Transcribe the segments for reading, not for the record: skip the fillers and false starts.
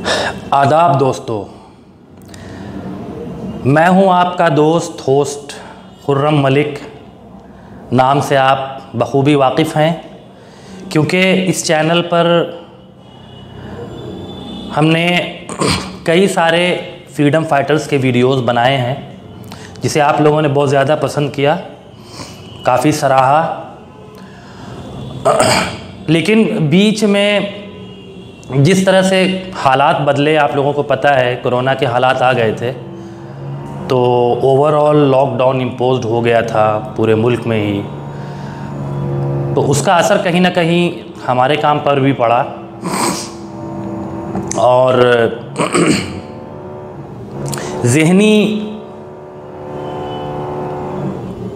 आदाब दोस्तों, मैं हूं आपका दोस्त होस्ट खुर्रम मलिक। नाम से आप बखूबी वाकिफ़ हैं क्योंकि इस चैनल पर हमने कई सारे फ्रीडम फाइटर्स के वीडियोस बनाए हैं जिसे आप लोगों ने बहुत ज़्यादा पसंद किया, काफ़ी सराहा। लेकिन बीच में जिस तरह से हालात बदले, आप लोगों को पता है कोरोना के हालात आ गए थे, तो ओवरऑल लॉकडाउन इम्पोज्ड हो गया था पूरे मुल्क में ही। तो उसका असर कहीं ना कहीं हमारे काम पर भी पड़ा और ज़हनी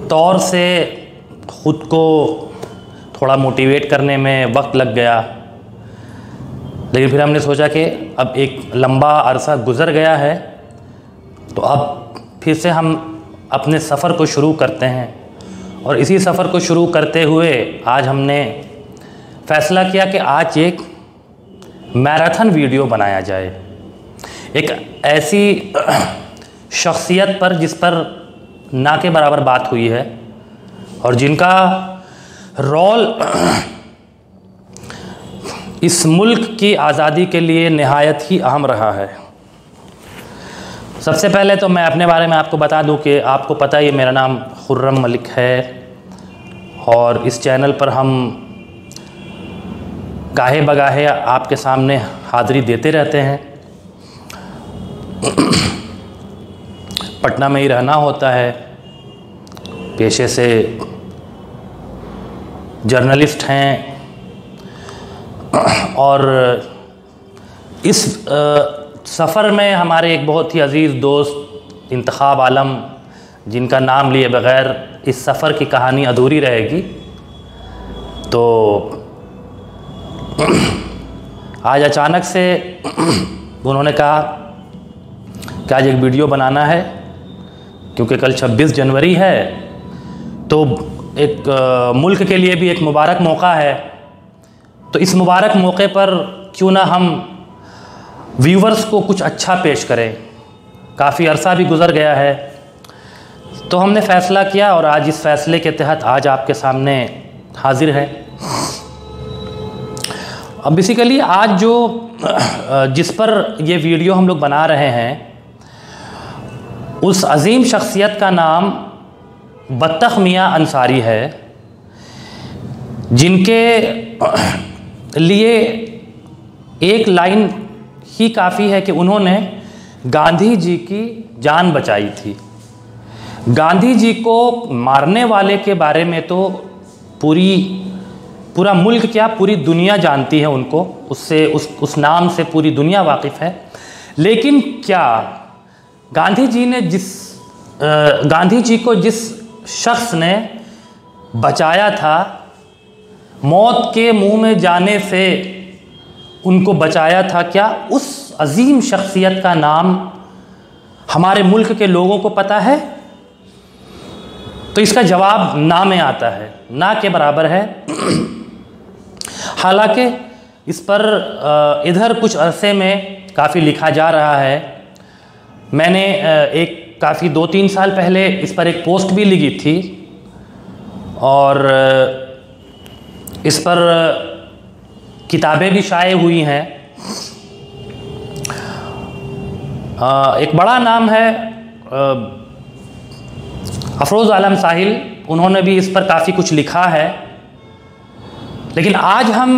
तौर से ख़ुद को थोड़ा मोटिवेट करने में वक्त लग गया। लेकिन फिर हमने सोचा कि अब एक लंबा अरसा गुज़र गया है तो अब फिर से हम अपने सफ़र को शुरू करते हैं। और इसी सफ़र को शुरू करते हुए आज हमने फ़ैसला किया कि आज एक मैराथन वीडियो बनाया जाए, एक ऐसी शख्सियत पर जिस पर ना के बराबर बात हुई है और जिनका रोल इस मुल्क की आज़ादी के लिए नहायत ही अहम रहा है। सबसे पहले तो मैं अपने बारे में आपको बता दूं कि आपको पता ही मेरा नाम खुर्रम मलिक है और इस चैनल पर हम गाहे बगाहे आपके सामने हाज़िरी देते रहते हैं। पटना में ही रहना होता है, पेशे से जर्नलिस्ट हैं और इस सफ़र में हमारे एक बहुत ही अज़ीज़ दोस्त इंतखाब आलम, जिनका नाम लिए बग़ैर इस सफ़र की कहानी अधूरी रहेगी, तो आज अचानक से उन्होंने कहा कि आज एक वीडियो बनाना है क्योंकि कल 26 जनवरी है, तो एक मुल्क के लिए भी एक मुबारक मौका है। तो इस मुबारक मौके पर क्यों ना हम व्यूवर्स को कुछ अच्छा पेश करें। काफ़ी अरसा भी गुज़र गया है, तो हमने फ़ैसला किया और आज इस फ़ैसले के तहत आज आपके सामने हाजिर है। अब बेसिकली आज जो जिस पर ये वीडियो हम लोग बना रहे हैं, उस अज़ीम शख्सियत का नाम बत्तख मियाँ अंसारी है, जिनके लिए एक लाइन ही काफ़ी है कि उन्होंने गांधी जी की जान बचाई थी। गांधी जी को मारने वाले के बारे में तो पूरा मुल्क क्या पूरी दुनिया जानती है उनको, उससे उस नाम से पूरी दुनिया वाकिफ़ है। लेकिन क्या गांधी जी को जिस शख्स ने बचाया था, मौत के मुंह में जाने से उनको बचाया था, क्या उस अजीम शख्सियत का नाम हमारे मुल्क के लोगों को पता है? तो इसका जवाब ना में आता है, ना के बराबर है। हालांकि इस पर इधर कुछ अरसे में काफ़ी लिखा जा रहा है। मैंने एक काफ़ी 2-3 साल पहले इस पर एक पोस्ट भी लिखी थी और इस पर किताबें भी शाये हुई हैं। एक बड़ा नाम है अफरोज़ आलम साहिल, उन्होंने भी इस पर काफ़ी कुछ लिखा है। लेकिन आज हम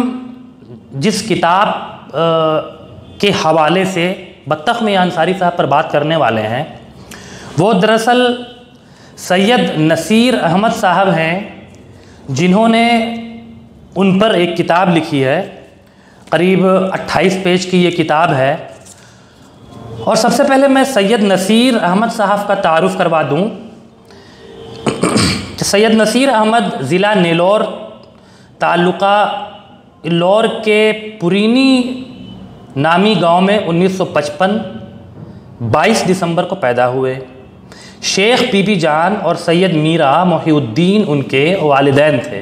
जिस किताब के हवाले से बत्तख मियाँ अंसारी साहब पर बात करने वाले हैं, वो दरअसल सैयद नसीर अहमद साहब हैं, जिन्होंने उन पर एक किताब लिखी है। करीब 28 पेज की ये किताब है। और सबसे पहले मैं सैयद नसीर अहमद साहब का तारुफ़ करवा दूँ। सैयद नसीर अहमद ज़िला नेल्लौर, ताल्लुक़ा इल्लौर के पुरीनी नामी गांव में 1955 22 दिसंबर को पैदा हुए। शेख बीबी जान और सैयद मीरा मोहिउद्दीन उनके वालिदैन थे।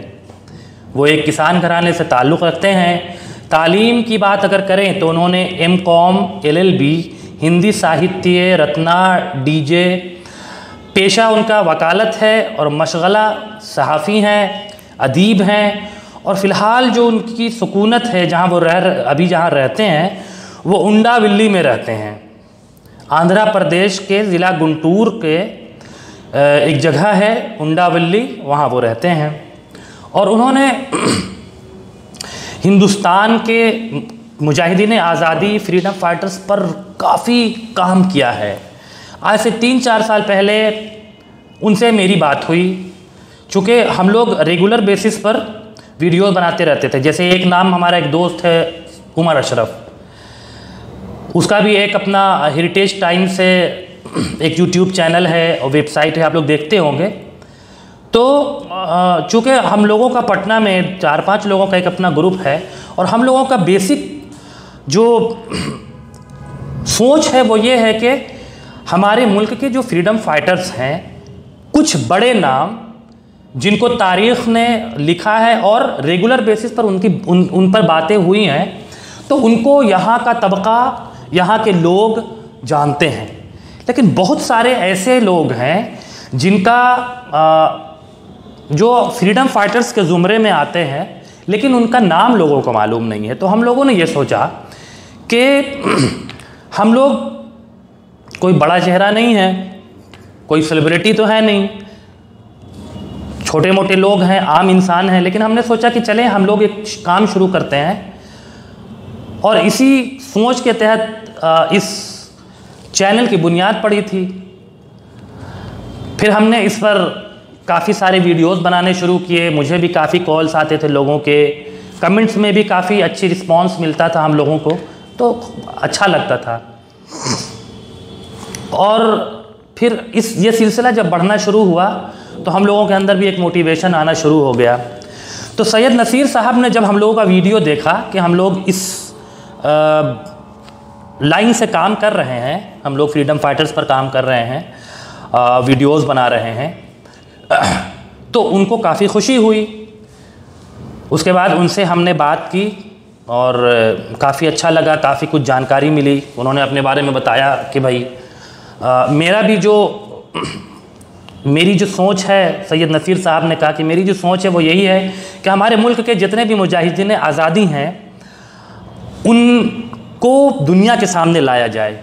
वो एक किसान घराने से ताल्लुक़ रखते हैं। तालीम की बात अगर करें तो उन्होंने M.Com LLB हिंदी साहित्य रत्ना DJ, पेशा उनका वकालत है और मशगला सहाफ़ी हैं, अदीब हैं। और फ़िलहाल जो उनकी सुकूनत है जहाँ वो अभी जहाँ रहते हैं वो उंडाविल्ली में रहते हैं। आंध्र प्रदेश के ज़िला गुंटूर के एक जगह है उंडाविल्ली, वहाँ वो रहते हैं। और उन्होंने हिंदुस्तान के मुजाहिदीन आज़ादी फ्रीडम फाइटर्स पर काफ़ी काम किया है। आज से 3-4 साल पहले उनसे मेरी बात हुई, चूँकि हम लोग रेगुलर बेसिस पर वीडियो बनाते रहते थे। जैसे एक नाम हमारा एक दोस्त है उमर अशरफ, उसका भी एक अपना हेरिटेज टाइम से एक यूट्यूब चैनल है और वेबसाइट है, आप लोग देखते होंगे। तो चूँकि हम लोगों का पटना में 4-5 लोगों का एक अपना ग्रुप है और हम लोगों का बेसिक जो सोच है वो ये है कि हमारे मुल्क के जो फ्रीडम फाइटर्स हैं, कुछ बड़े नाम जिनको तारीख़ ने लिखा है और रेगुलर बेसिस पर उन पर बातें हुई हैं, तो उनको यहाँ का तबका, यहाँ के लोग जानते हैं। लेकिन बहुत सारे ऐसे लोग हैं जिनका जो फ्रीडम फाइटर्स के ज़ुमरे में आते हैं लेकिन उनका नाम लोगों को मालूम नहीं है। तो हम लोगों ने ये सोचा कि हम लोग कोई बड़ा चेहरा नहीं है, कोई सेलिब्रिटी तो है नहीं, छोटे मोटे लोग हैं, आम इंसान हैं, लेकिन हमने सोचा कि चलें हम लोग एक काम शुरू करते हैं। और इसी सोच के तहत इस चैनल की बुनियाद पड़ी थी। फिर हमने इस पर काफ़ी सारे वीडियोस बनाने शुरू किए। मुझे भी काफ़ी कॉल्स आते थे लोगों के, कमेंट्स में भी काफ़ी अच्छी रिस्पांस मिलता था हम लोगों को, तो अच्छा लगता था। और फिर ये सिलसिला जब बढ़ना शुरू हुआ तो हम लोगों के अंदर भी एक मोटिवेशन आना शुरू हो गया। तो सैयद नसीर साहब ने जब हम लोगों का वीडियो देखा कि हम लोग इस लाइन से काम कर रहे हैं, हम लोग फ्रीडम फाइटर्स पर काम कर रहे हैं, वीडियोस बना रहे हैं, तो उनको काफ़ी खुशी हुई। उसके बाद उनसे हमने बात की और काफ़ी अच्छा लगा, काफ़ी कुछ जानकारी मिली। उन्होंने अपने बारे में बताया कि भाई मेरी जो सोच है, सैयद नसीर साहब ने कहा कि मेरी जो सोच है वो यही है कि हमारे मुल्क के जितने भी मुजाहिदीन आज़ादी हैं उनको दुनिया के सामने लाया जाए।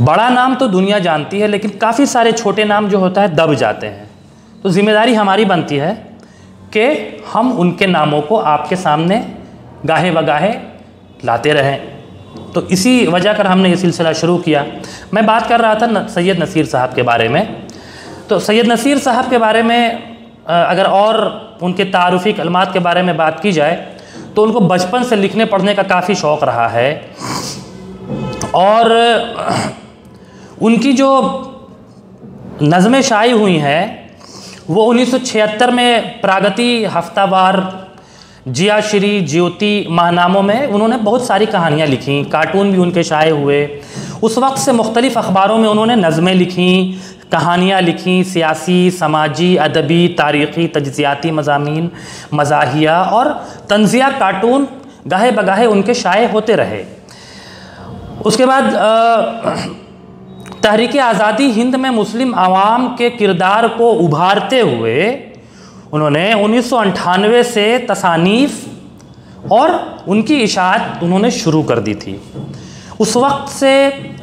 बड़ा नाम तो दुनिया जानती है लेकिन काफ़ी सारे छोटे नाम जो होता है दब जाते हैं। तो ज़िम्मेदारी हमारी बनती है कि हम उनके नामों को आपके सामने गाहे बगाहे लाते रहें। तो इसी वजह कर हमने ये सिलसिला शुरू किया। मैं बात कर रहा था सैयद नसीर साहब के बारे में। तो सैयद नसीर साहब के बारे में अगर और उनके तारुफ़ी कलमात के बारे में बात की जाए तो उनको बचपन से लिखने पढ़ने का काफ़ी शौक़ रहा है। और उनकी जो नज़में शाई हुई हैं वो 1976 में प्रागति, हफ्तावार, जियाश्री, ज्योति, माहनामों में उन्होंने बहुत सारी कहानियाँ लिखी, कार्टून भी उनके शाये हुए। उस वक्त से मुख्तलिफ़ अखबारों में उन्होंने नज़में लिखी, कहानियाँ लिखी, सियासी, समाजी, अदबी, तारीख़ी, तज्ज़ियाती मज़ामीन, मज़ाहिया और तंज़िया कार्टून गाहे बगाहे उनके शाये होते रहे। उसके बाद तहरीक आज़ादी हिंद में मुस्लिम आवाम के किरदार को उभारते हुए उन्होंने 1998 से तसानीफ़ और उनकी इशाअत उन्होंने शुरू कर दी थी। उस वक्त से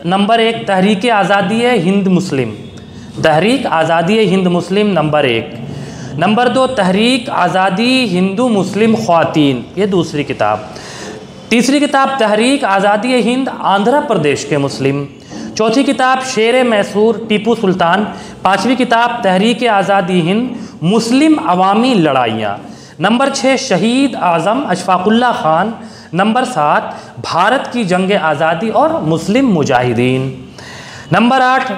नंबर 1 तहरीक आज़ादी हिंद मुस्लिम, तहरीक आज़ादी हिंद मुस्लिम नंबर 1। नंबर 2 तहरीक आज़ादी हिंदू मुस्लिम ख़्वातीन, ये दूसरी किताब। तीसरी किताब तहरीक आज़ादी हिंद आंध्र प्रदेश के मुस्लिम। चौथी किताब शेर मैसूर टीपू सुल्तान। पाँचवीं किताब तहरीक आज़ादी हिंद मुस्लिम अवामी लड़ाइयाँ। नंबर 6 शहीद आज़म अशफाकुल्ला ख़ान। नंबर 7 भारत की जंग आज़ादी और मुस्लिम मुजाहिदीन। नंबर 8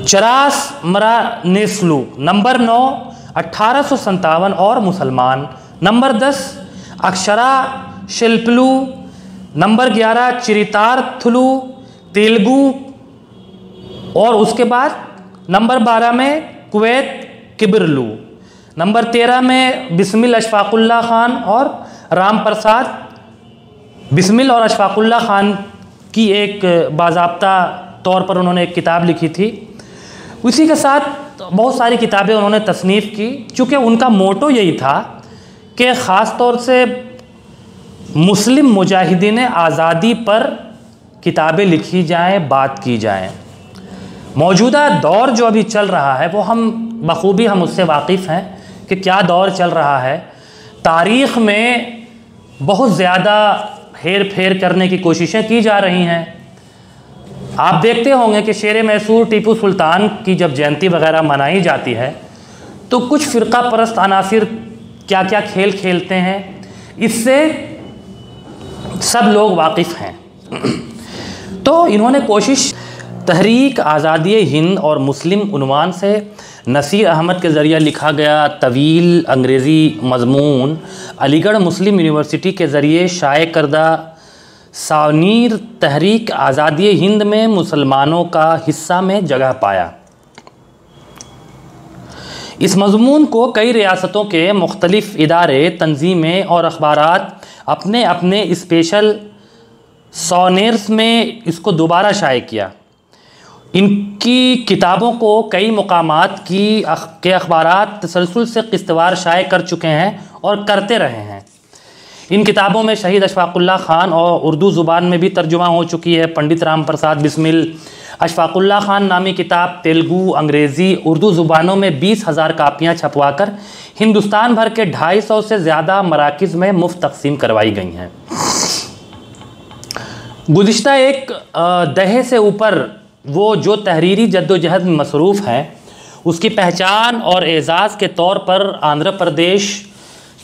चरास मरा नेस्लू। नंबर 9 1857 और मुसलमान। नंबर 10 अक्षरा शिल्पलू। नंबर 11 चिरितार थुलू तेलुगु। और उसके बाद नंबर 12 में कुवैत किबरलू। नंबर 13 में बिस्मिल अशफाकुल्ला खान और राम प्रसाद। बिस्मिल और अशफाकुल्ला खान की एक बाज़ाब्ता तौर पर उन्होंने एक किताब लिखी थी। उसी के साथ बहुत सारी किताबें उन्होंने तसनीफ़ की, चूँकि उनका मोटो यही था कि ख़ास तौर से मुस्लिम मुजाहिदीन आज़ादी पर किताबें लिखी जाएं, बात की जाएं। मौजूदा दौर जो अभी चल रहा है वो हम बखूबी हम उससे वाकिफ़ हैं कि क्या दौर चल रहा है। तारीख़ में बहुत ज़्यादा हेर फेर करने की कोशिशें की जा रही हैं। आप देखते होंगे कि शेर मैसूर टीपू सुल्तान की जब जयंती वगैरह मनाई जाती है तो कुछ फ़िरका परस्त अनासिर क्या क्या खेल खेलते हैं, इससे सब लोग वाकिफ़ हैं। तो इन्होंने कोशिश तहरीक आज़ादी हिंद और मुस्लिम उन्वान से नसीर अहमद के ज़रिए लिखा गया तवील अंग्रेज़ी मज़मून अलीगढ़ मुस्लिम यूनिवर्सिटी के ज़रिए शाये करदा सावनीर तहरीक आज़ादी हिंद में मुसलमानों का हिस्सा में जगह पाया। इस मज़मून को कई रियासतों के मुख्तलिफ़ इदारे, तंजीमें और अखबारात अपने अपने स्पेशल सॉनेर्स में इसको दोबारा शाये किया। इनकी किताबों को कई मुकामात के अखबारात तसलसल से किस्तवार शाये कर चुके हैं और करते रहे हैं। इन किताबों में शहीद अशफाकुल्ला खान और उर्दू ज़ुबान में भी तर्जुमा हो चुकी है। पंडित राम प्रसाद बिस्मिल अशफाकुल्ला खान नामी किताब तेलुगु, अंग्रेज़ी, उर्दू ज़ुबानों में 20,000 कापियाँ छपवाकर हिंदुस्तान भर के 250 से ज़्यादा मराकिज़ में मुफ्त तकसीम करवाई गई हैं। गुज़िश्ता एक दहे से ऊपर वो जो तहरीरी जद्दोजहद में मसरूफ़ हैं, उसकी पहचान और एज़ाज़ के तौर पर आंध्र प्रदेश,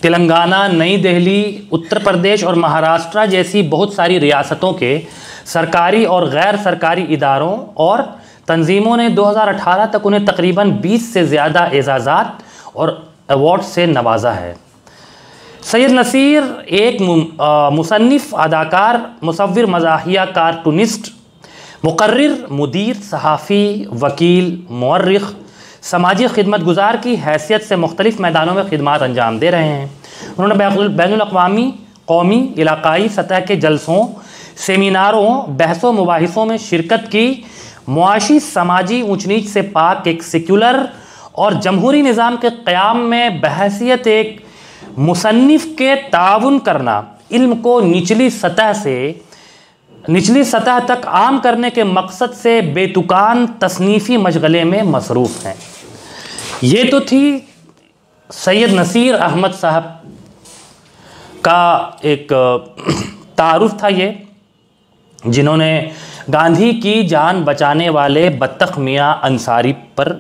तेलंगाना, नई दिल्ली, उत्तर प्रदेश और महाराष्ट्र जैसी बहुत सारी रियासतों के सरकारी और गैर सरकारी इदारों और तंजीमों ने 2018 तक उन्हें तकरीबन 20 से ज़्यादा एजाज़ात और अवार्ड से नवाजा है। सैयद नसीर एक मुसन्निफ़, अदाकार, मुसव्विर, मज़ाहिया, कार्टूनिस्ट, मुकर्रिर, मुदीर, सहाफ़ी, वकील, मुअर्रिख़, समाजी खिदमत गुजार की हैसियत से मुख्तलिफ़ मैदानों में खिदमात अंजाम दे रहे हैं। उन्होंने बैनुल अक़वामी, कौमी, इलाक़ाई सतह के जलसों, सेमिनारों, बहसों मुबाहिसों में शिरकत की। मुआशी समाजी ऊंच नीच से पाक एक सेक्युलर और जमहूरी निज़ाम के क़याम में बहैसियत एक मुसन्निफ़ के ताउन करना, इल्म को निचली सतह तक आम करने के मकसद से बेतुकान तसनीफ़ी मशगले में मसरूफ़ हैं। ये तो थी सैयद नसीर अहमद साहब का एक तारुफ था, ये जिन्होंने गांधी की जान बचाने वाले बत्तख मियाँ अंसारी पर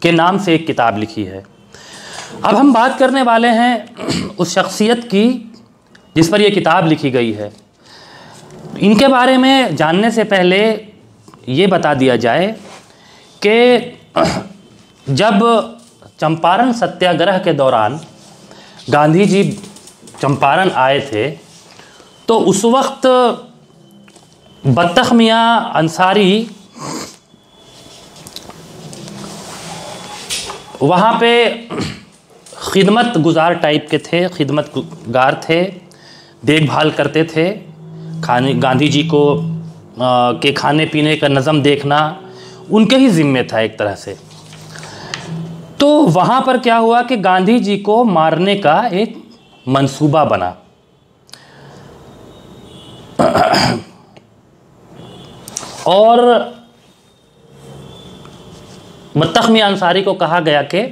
के नाम से एक किताब लिखी है। अब हम बात करने वाले हैं उस शख्सियत की जिस पर यह किताब लिखी गई है। इनके बारे में जानने से पहले ये बता दिया जाए कि जब चंपारण सत्याग्रह के दौरान गांधी जी चंपारण आए थे तो उस वक्त बत्तख मियाँ अंसारी वहाँ पे खिदमत गुजार टाइप के थे, खिदमतगार थे, देखभाल करते थे। गांधी जी को के खाने पीने का नज़म देखना उनके ही ज़िम्मे था एक तरह से। तो वहाँ पर क्या हुआ कि गांधी जी को मारने का एक मंसूबा बना। और बत्तख मियाँ अंसारी को कहा गया कि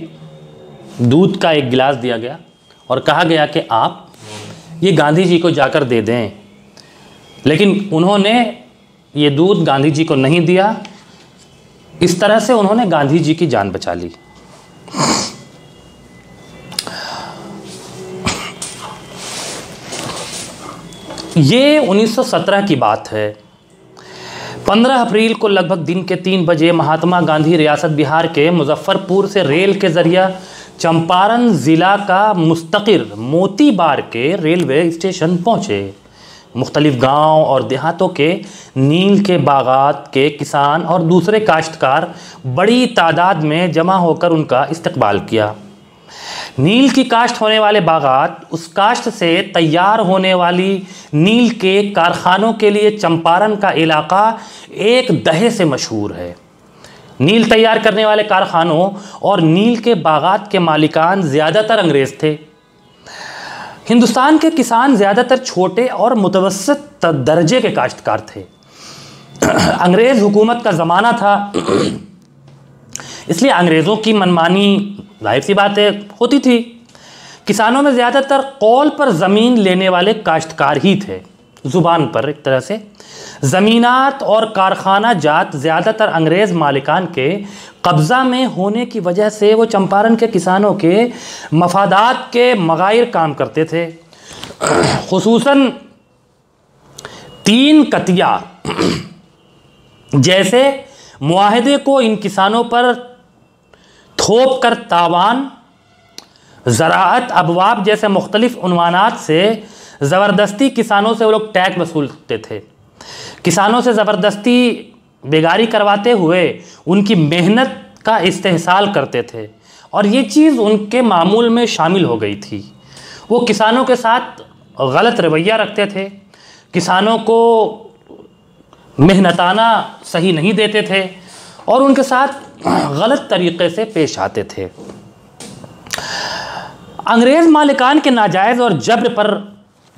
दूध का एक गिलास दिया गया और कहा गया कि आप ये गांधी जी को जाकर दे दें, लेकिन उन्होंने ये दूध गांधी जी को नहीं दिया। इस तरह से उन्होंने गांधी जी की जान बचा ली। ये 1917 की बात है। 15 अप्रैल को लगभग दिन के 3 बजे महात्मा गांधी रियासत बिहार के मुजफ्फरपुर से रेल के ज़रिए चंपारण ज़िला का मुस्तकिर मोतीबार के रेलवे स्टेशन पहुँचे। मुख्तलिफ़ गांव और देहातों के नील के बागात के किसान और दूसरे काश्तकार बड़ी तादाद में जमा होकर उनका इस्तकबाल किया। नील की काश्त होने वाले बागात, उस काश्त से तैयार होने वाली नील के कारखानों के लिए चंपारण का इलाका एक दहे से मशहूर है। नील तैयार करने वाले कारखानों और नील के बागात के मालिकान ज़्यादातर अंग्रेज़ थे। हिंदुस्तान के किसान ज़्यादातर छोटे और मुतवस्सित दर्जे के काश्तकार थे। अंग्रेज़ हुकूमत का ज़माना था, इसलिए अंग्रेज़ों की मनमानी जाहिर सी बात है होती थी। किसानों में ज़्यादातर कौल पर ज़मीन लेने वाले काश्तकार ही थे। ज़ुबान पर एक तरह से ज़मीनात और कारखाना जात ज़्यादातर अंग्रेज़ मालिकान के कब्ज़ा में होने की वजह से वो चंपारण के किसानों के मफादात के मगाइर काम करते थे। खुसूसन 3 कतिया जैसे मुआहदे को इन किसानों पर थोप कर तावान, ज़राअत अबवाब जैसे मुख्तलिफ उन्वानात से ज़बरदस्ती किसानों से वो लोग टैक्स वसूलते थे। किसानों से ज़बरदस्ती बेगारी करवाते हुए उनकी मेहनत का इस्तेहसाल करते थे और ये चीज़ उनके मामूल में शामिल हो गई थी। वो किसानों के साथ गलत रवैया रखते थे, किसानों को मेहनताना सही नहीं देते थे और उनके साथ गलत तरीक़े से पेश आते थे। अंग्रेज़ मालिकान के नाजायज़ और जबर पर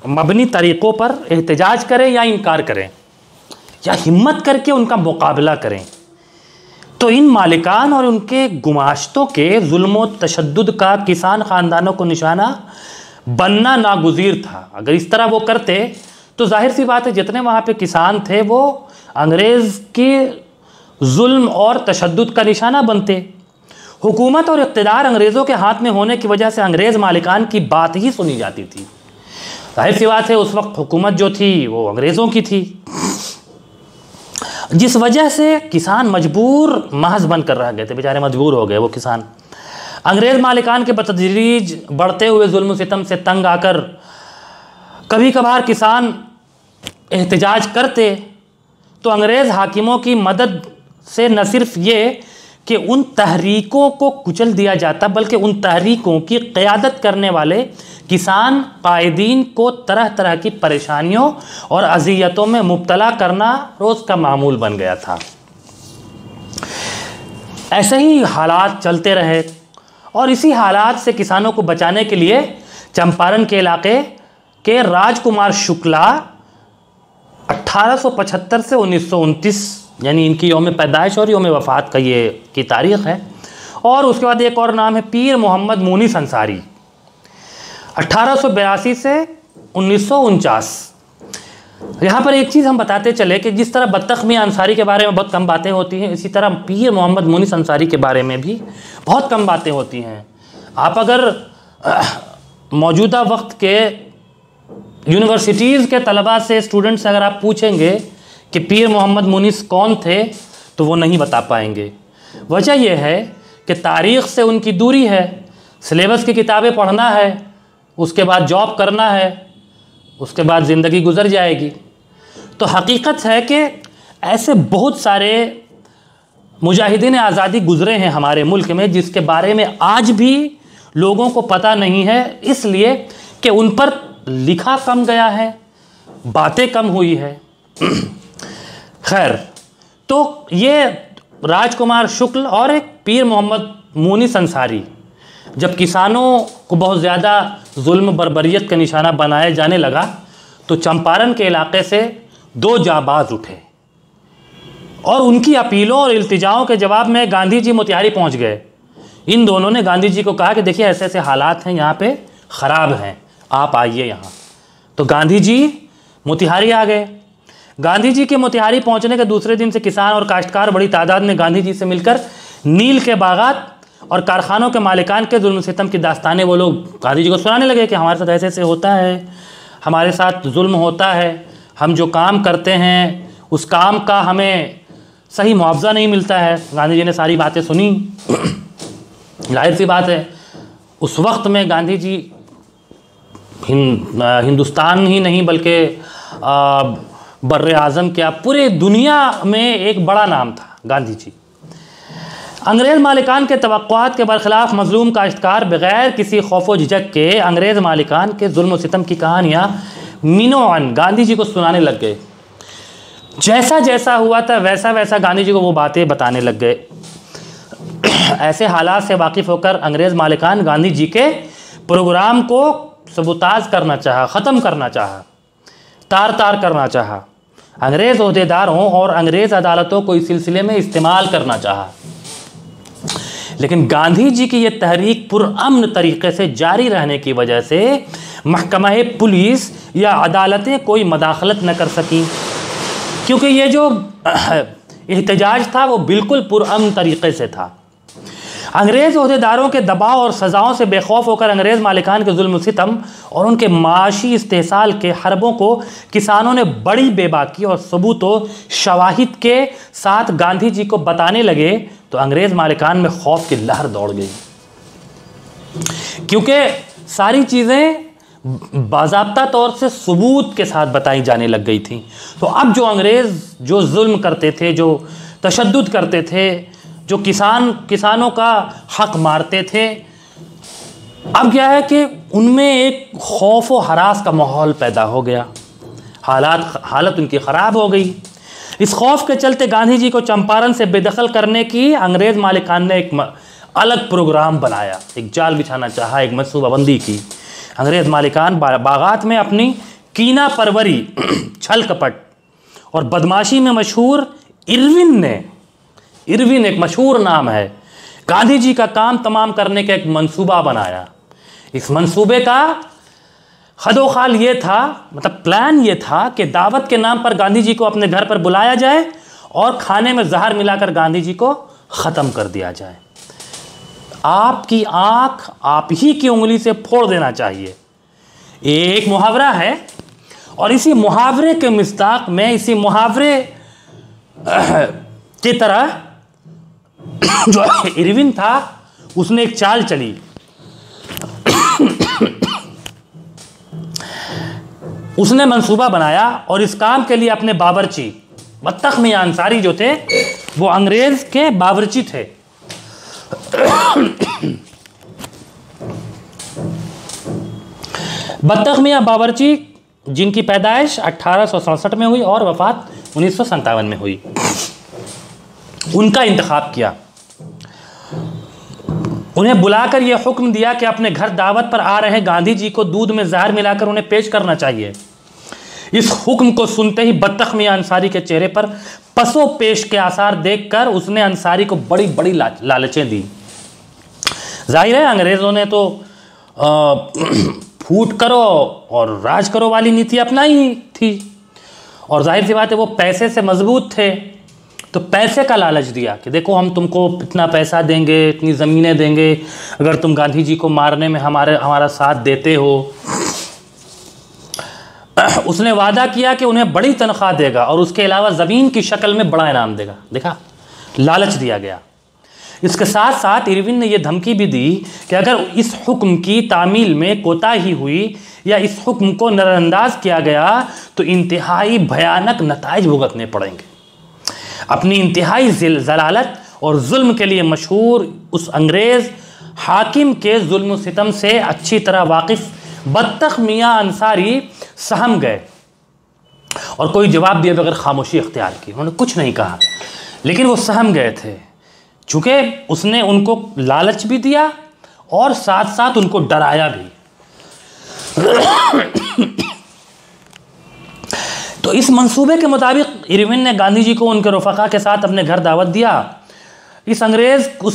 मबनी तरीक़ों पर एहतजाज करें या इनकार करें या हिम्मत करके उनका मुकाबला करें, तो इन मालिकान और उनके गुमाश्तों के जुल्म व तशद्दुद का किसान ख़ानदानों को निशाना बनना नागुज़ीर था। अगर इस तरह वो करते तो जाहिर सी बात है जितने वहाँ पे किसान थे वो अंग्रेज़ के जुल्म और तशद्दुद का निशाना बनते। हुकूमत और इक़्तिदार अंग्रेज़ों के हाथ में होने की वजह से अंग्रेज़ मालिकान की बात ही सुनी जाती थी। जाहिर सी बात है उस वक्त हुकूमत जो थी वो अंग्रेज़ों की थी, जिस वजह से किसान मजबूर महज बन कर रह गए थे। बेचारे मजबूर हो गए वो किसान। अंग्रेज़ मालिकान के बतदरीज बढ़ते हुए जुल्म सितम से तंग आकर कभी कभार किसान एहतजाज करते तो अंग्रेज़ हाकिमों की मदद से न सिर्फ ये कि उन तहरीकों को कुचल दिया जाता बल्कि उन तहरीकों की क़यादत करने वाले किसान कायदीन को तरह तरह की परेशानियों और अज़ियतों में मुब्तला करना रोज़ का मामूल बन गया था। ऐसे ही हालात चलते रहे और इसी हालात से किसानों को बचाने के लिए चंपारण के इलाके के राजकुमार शुक्ला 1875 से 1929 यानी इनकी यौम पैदाइश और यौम वफ़ात का ये की तारीख़ है। और उसके बाद एक और नाम है पीर मोहम्मद मुनीस अंसारी 1882 से 1949। यहाँ पर एक चीज़ हम बताते चले कि जिस तरह बत्तख मियां अंसारी के बारे में बहुत कम बातें होती हैं, इसी तरह पीर मोहम्मद मुनीस अंसारी के बारे में भी बहुत कम बातें होती हैं। आप अगर मौजूदा वक्त के यूनिवर्सिटीज़ के तलबा से, स्टूडेंट से अगर आप पूछेंगे कि पीर मोहम्मद मुनीस कौन थे तो वो नहीं बता पाएंगे। वजह यह है कि तारीख़ से उनकी दूरी है, सिलेबस की किताबें पढ़ना है, उसके बाद जॉब करना है, उसके बाद ज़िंदगी गुजर जाएगी। तो हकीकत है कि ऐसे बहुत सारे मुजाहिदीन आज़ादी गुज़रे हैं हमारे मुल्क में जिसके बारे में आज भी लोगों को पता नहीं है, इसलिए कि उन पर लिखा कम गया है, बातें कम हुई है। खैर, तो ये राजकुमार शुक्ल और एक पीर मोहम्मद मुनीस अंसारी जब किसानों को बहुत ज़्यादा जुल्म बर्बरियत का निशाना बनाया जाने लगा तो चंपारण के इलाके से 2 जाबाज उठे और उनकी अपीलों और इल्तिजाओं के जवाब में गांधी जी मोतिहारी पहुंच गए। इन दोनों ने गांधी जी को कहा कि देखिए ऐसे ऐसे हालात हैं यहाँ पे, ख़राब हैं, आप आइए यहाँ। तो गांधी जी मोतिहारी आ गए। गांधी जी के मोतिहारी पहुँचने के दूसरे दिन से किसान और काश्तकार बड़ी तादाद में गांधी जी से मिलकर नील के बागात और कारखानों के मालिकान के जुल्म सितम की दास्तानें वो लोग गांधी जी को सुनाने लगे कि हमारे साथ ऐसे ऐसे होता है, हमारे साथ जुल्म होता है, हम जो काम करते हैं उस काम का हमें सही मुआवजा नहीं मिलता है। गांधी जी ने सारी बातें सुनी। जाहिर सी बात है उस वक्त में गांधी जी हिंदुस्तान ही नहीं बल्कि बर्रे आज़म क्या पूरे दुनिया में एक बड़ा नाम था गांधी जी। अंग्रेज़ मालिकान के तवक्कुआत के बरखिलाफ मजलूम काश्तकार बग़ैर किसी खौफ व झिझक के अंग्रेज़ मालिकान के जुल्म सितम की कहानियाँ मिनोअन गांधी जी को सुनाने लग गए। जैसा जैसा हुआ था वैसा वैसा गांधी जी को वो बातें बताने लग गए। ऐसे हालात से वाकिफ़ होकर अंग्रेज़ मालिकान गांधी जी के प्रोग्राम को सबूताज करना चाहा, ख़त्म करना चाहा, तार तार करना चाहा। अंग्रेज़ ओहदेदारों और अंग्रेज़ अदालतों को इस सिलसिले में इस्तेमाल करना चाहा, लेकिन गांधी जी की ये तहरीक पुरअमन तरीक़े से जारी रहने की वजह से महकमा पुलिस या अदालतें कोई मदाखलत न कर सकीं, क्योंकि ये जो एहतजाज था वो बिल्कुल पुरअमन तरीक़े से था। अंग्रेज़ ओहदेदारों के दबाव और सज़ाओं से बेखौफ होकर अंग्रेज़ मालिकान के जुल्म सितम और उनके माशी इस्तेहसाल के हरबों को किसानों ने बड़ी बेबाकी और सबूत व शवाहिद के साथ गांधी जी को बताने लगे तो अंग्रेज़ मालिकान में खौफ की लहर दौड़ गई, क्योंकि सारी चीज़ें बाज़ाब्ता तौर से सबूत के साथ बताई जाने लग गई थी। तो अब जो अंग्रेज़ जो जुल्म करते थे, जो तशद्दुद करते थे, जो किसानों का हक मारते थे, अब क्या है कि उनमें एक खौफ व हरास का माहौल पैदा हो गया। हालत उनकी ख़राब हो गई। इस खौफ के चलते गांधी जी को चंपारण से बेदखल करने की अंग्रेज़ मालिकान ने एक अलग प्रोग्राम बनाया, एक जाल बिछाना चाहा, एक मनसूबाबंदी की। अंग्रेज़ मालिकान बागात में अपनी कीना परवरी, छल कपट और बदमाशी में मशहूर इरविन एक मशहूर नाम है, गांधी जी का काम तमाम करने का एक मंसूबा बनाया। इस मंसूबे का खदोखाल ये था, मतलब प्लान ये था कि दावत के नाम पर गांधी जी को अपने घर पर बुलाया जाए और खाने में जहर मिलाकर गांधी जी को ख़त्म कर दिया जाए। आपकी आँख आप ही की उंगली से फोड़ देना चाहिए, एक मुहावरा है। और इसी मुहावरे के मिस्ताक में, इसी मुहावरे की तरह जो इरविन था उसने एक चाल चली। उसने मंसूबा बनाया और इस काम के लिए अपने बावर्ची बत्तख मियां अंसारी जो थे वो अंग्रेज़ के बावर्ची थे। बत्तख मियां बावर्ची, जिनकी पैदाइश 1867 में हुई और वफात 1957 में हुई, उनका इंतखाब किया। उन्हें बुलाकर यह हुक्म दिया कि अपने घर दावत पर आ रहे गांधी जी को दूध में जहर मिलाकर उन्हें पेश करना चाहिए। इस हुक्म को सुनते ही बत्तख मियां अंसारी के चेहरे पर पसो पेश के आसार देखकर उसने अंसारी को बड़ी बड़ी लालचें दी। जाहिर है अंग्रेज़ों ने तो फूट करो और राज करो वाली नीति अपनाई थी, और जाहिर सी बात है वो पैसे से मजबूत थे, तो पैसे का लालच दिया कि देखो हम तुमको इतना पैसा देंगे, इतनी ज़मीनें देंगे अगर तुम गांधी जी को मारने में हमारा साथ देते हो। उसने वादा किया कि उन्हें बड़ी तनख्वाह देगा और उसके अलावा ज़मीन की शक्ल में बड़ा इनाम देगा। देखा, लालच दिया गया। इसके साथ साथ इरविन ने यह धमकी भी दी कि अगर इस हुक्म की तामील में कोताही हुई या इस हुक्म को नज़रअंदाज किया गया तो इंतहाई भयानक नताइज भुगतने पड़ेंगे। अपनी इंतहाई ज़लालत और जुल्म के लिए मशहूर उस अंग्रेज़ हाकिम के जुल्म सितम से अच्छी तरह वाकिफ़ बत्तख मियां अंसारी सहम गए और कोई जवाब दिए बगैर खामोशी अख्तियार की। उन्होंने कुछ नहीं कहा, लेकिन वो सहम गए थे, चूँकि उसने उनको लालच भी दिया और साथ साथ उनको डराया भी। तो इस मंसूबे के मुताबिक इरविन ने गांधी जी को उनके रफ़क़ा के साथ अपने घर दावत दिया। उस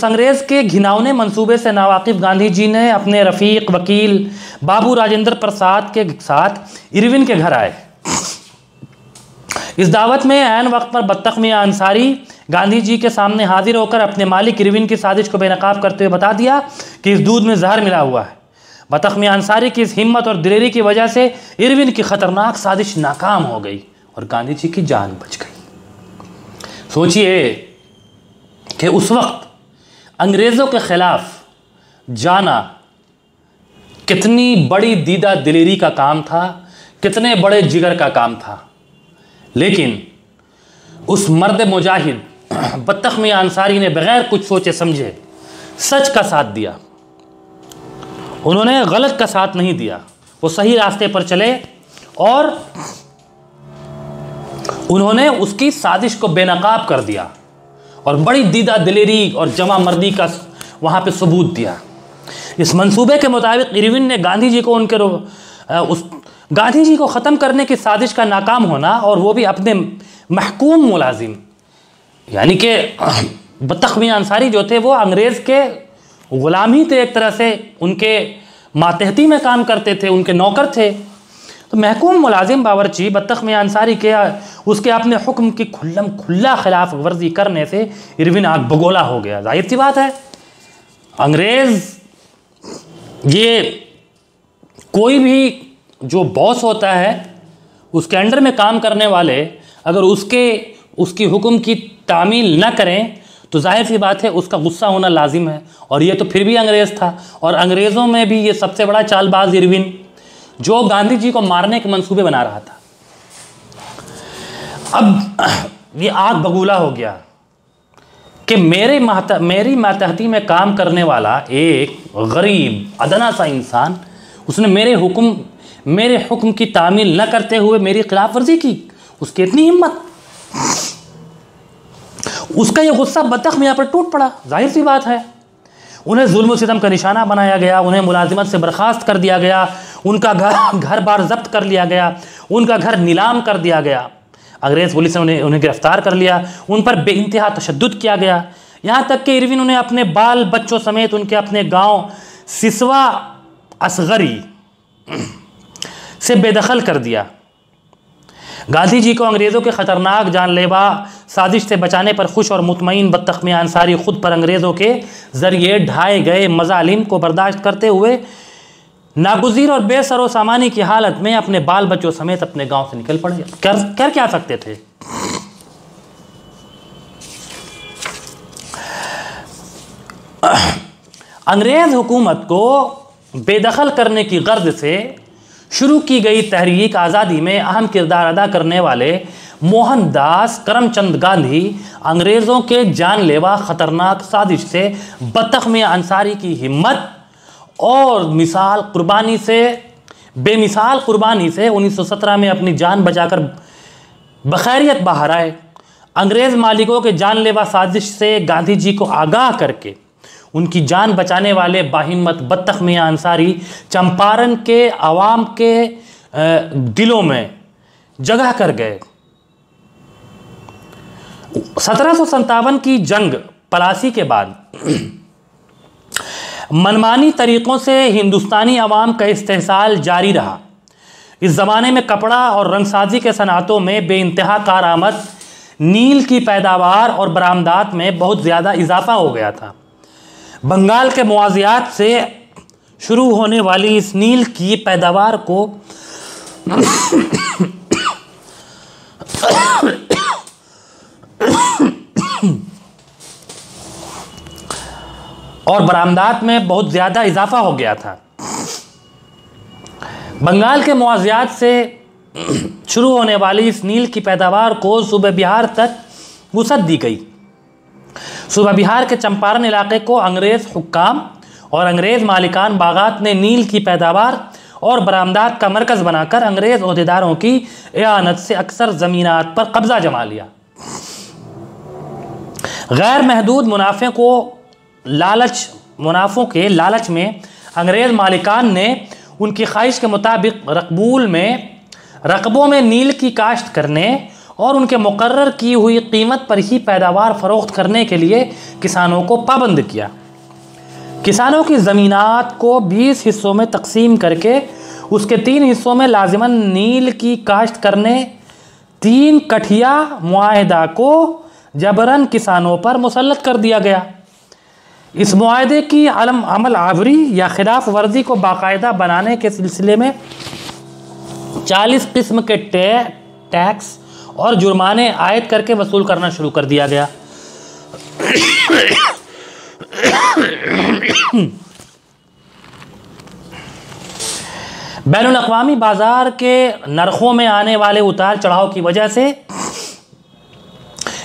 अंग्रेज़ के घिनौने मंसूबे से नावाकिफ़ गांधी जी ने अपने रफ़ीक वकील बाबू राजेंद्र प्रसाद के साथ इरविन के घर आए। इस दावत में ऐन वक्त पर बत्तख मियां अंसारी गांधी जी के सामने हाजिर होकर अपने मालिक इरविन की साजिश को बेनकाब करते हुए बता दिया कि इस दूध में जहर मिला हुआ है। बत्तख मियां अंसारी की इस हिम्मत और दिलेरी की वजह से इरविन की ख़तरनाक साजिश नाकाम हो गई और गांधी जी की जान बच गई। सोचिए कि उस वक्त अंग्रेज़ों के ख़िलाफ़ जाना कितनी बड़ी दीदा दिलेरी का काम था, कितने बड़े जिगर का काम था। लेकिन उस मर्द मुजाहिद बत्तख मियां अंसारी ने बगैर कुछ सोचे समझे सच का साथ दिया। उन्होंने गलत का साथ नहीं दिया, वो सही रास्ते पर चले और उन्होंने उसकी साजिश को बेनकाब कर दिया और बड़ी दीदा दिलेरी और जमा मर्दी का वहाँ पे सबूत दिया। इस मंसूबे के मुताबिक इरविन ने गांधी जी को गांधी जी को ख़त्म करने की साजिश का नाकाम होना, और वो भी अपने महकूम मुलाजिम, यानी कि बत्तख मियां अंसारी जो थे वो अंग्रेज़ के ग़ुलाम ही थे, एक तरह से उनके मातहती में काम करते थे, उनके नौकर थे। तो महकूम मुलाजिम बावर्ची बत्तख मियां अंसारी के उसके अपने हुक्म की खुला खिलाफ वर्जी करने से इरविन आग बगोला हो गया। जाहिर सी बात है, अंग्रेज़ ये कोई भी जो बॉस होता है उसके अंडर में काम करने वाले अगर उसकी हुक्म की तामील न करें तो जाहिर सी बात है उसका गुस्सा होना लाजिम है। और ये तो फिर भी अंग्रेज़ था, और अंग्रेज़ों में भी ये सबसे बड़ा चालबाज इरविन जो गांधी जी को मारने के मंसूबे बना रहा था। अब ये आग बगूला हो गया कि मेरी मातहती में काम करने वाला एक गरीब अदना सा इंसान, उसने मेरे हुक्म की तामील न करते हुए मेरी खिलाफ वर्जी की। उसकी इतनी हिम्मत, उसका ये गुस्सा बत्तख मियां पर टूट पड़ा। जाहिर सी बात है, उन्हें जुल्म और सितम का निशाना बनाया गया, उन्हें मुलाजिमत से बर्खास्त कर दिया गया, उनका घर बार जब्त कर लिया गया, उनका घर नीलाम कर दिया गया। अंग्रेज़ पुलिस ने उन्हें गिरफ्तार कर लिया, उन पर बेइंतहा तशद्दुद किया गया, यहाँ तक कि इरविन उन्हें अपने बाल बच्चों समेत उनके अपने गांव सिसवा असगरी से बेदखल कर दिया। गांधी जी को अंग्रेज़ों के ख़तरनाक जानलेवा साजिश से बचाने पर खुश और मुतमईन बत्तख मियां अंसारी ख़ुद पर अंग्रेज़ों के ज़रिए ढाए गए मज़ालिम को बर्दाश्त करते हुए नागुज़ीर और बेसरो सामानी की हालत में अपने बाल बच्चों समेत अपने गांव से निकल पड़े। कर क्या सकते थे? अंग्रेज़ हुकूमत को बेदखल करने की गर्ज से शुरू की गई तहरीक आज़ादी में अहम किरदार अदा करने वाले मोहनदास करमचंद गांधी अंग्रेज़ों के जानलेवा ख़तरनाक साजिश से बत्तख मियां अंसारी की हिम्मत और बेमिसाल कुर्बानी से 1917 में अपनी जान बचाकर बखैरियत बाहर आए। अंग्रेज़ मालिकों के जानलेवा साजिश से गांधी जी को आगाह करके उनकी जान बचाने वाले बाहिम्मत बत्तख मियां अंसारी चंपारण के अवाम के दिलों में जगह कर गए। 1757 की जंग पलासी के बाद मनमानी तरीक़ों से हिंदुस्तानी अवाम का इस्तेहसाल जारी रहा। इस ज़माने में कपड़ा और रंगसाजी के सनातों में बेइंतहा कारआमद नील की पैदावार और बरामदात में बहुत ज़्यादा इजाफा हो गया था। बंगाल के मुआज़ियात से शुरू होने वाली इस नील की पैदावार को और बरामदात में बहुत ज़्यादा इजाफा हो गया था। बंगाल के मुआज़ियात से शुरू होने वाली इस नील की पैदावार को सूबे बिहार तक वुसअत दी गई। सूबा बिहार के चंपारण इलाके को अंग्रेज़ हुक्काम और अंग्रेज़ मालिकान बागात ने नील की पैदावार और बरामदात का मरकज़ बनाकर अंग्रेज़ ओहदेदारों की एआनत से अक्सर ज़मीनात पर कब्ज़ा जमा लिया। गैर महदूद मुनाफ़ों के लालच में अंग्रेज़ मालिकान ने उनकी ख्वाहिश के मुताबिक रकबों में नील की काश्त करने और उनके मुकर्रर की हुई कीमत पर ही पैदावार फ़रोख्त करने के लिए किसानों को पाबंद किया। किसानों की ज़मीनात को 20 हिस्सों में तकसीम करके उसके 3 हिस्सों में लाजिमन नील की काश्त करने 3 कठिया मुआहदा को जबरन किसानों पर मुसल्लत कर दिया गया। इस मुआहदे की अमल आवरी या खिलाफ वर्जी को बाकायदा बनाने के सिलसिले में 40 किस्म के टैक्स और जुर्माने आयद करके वसूल करना शुरू कर दिया गया। बैनुल अक़वामी बाज़ार के नरखों में आने वाले उतार चढ़ाव की वजह से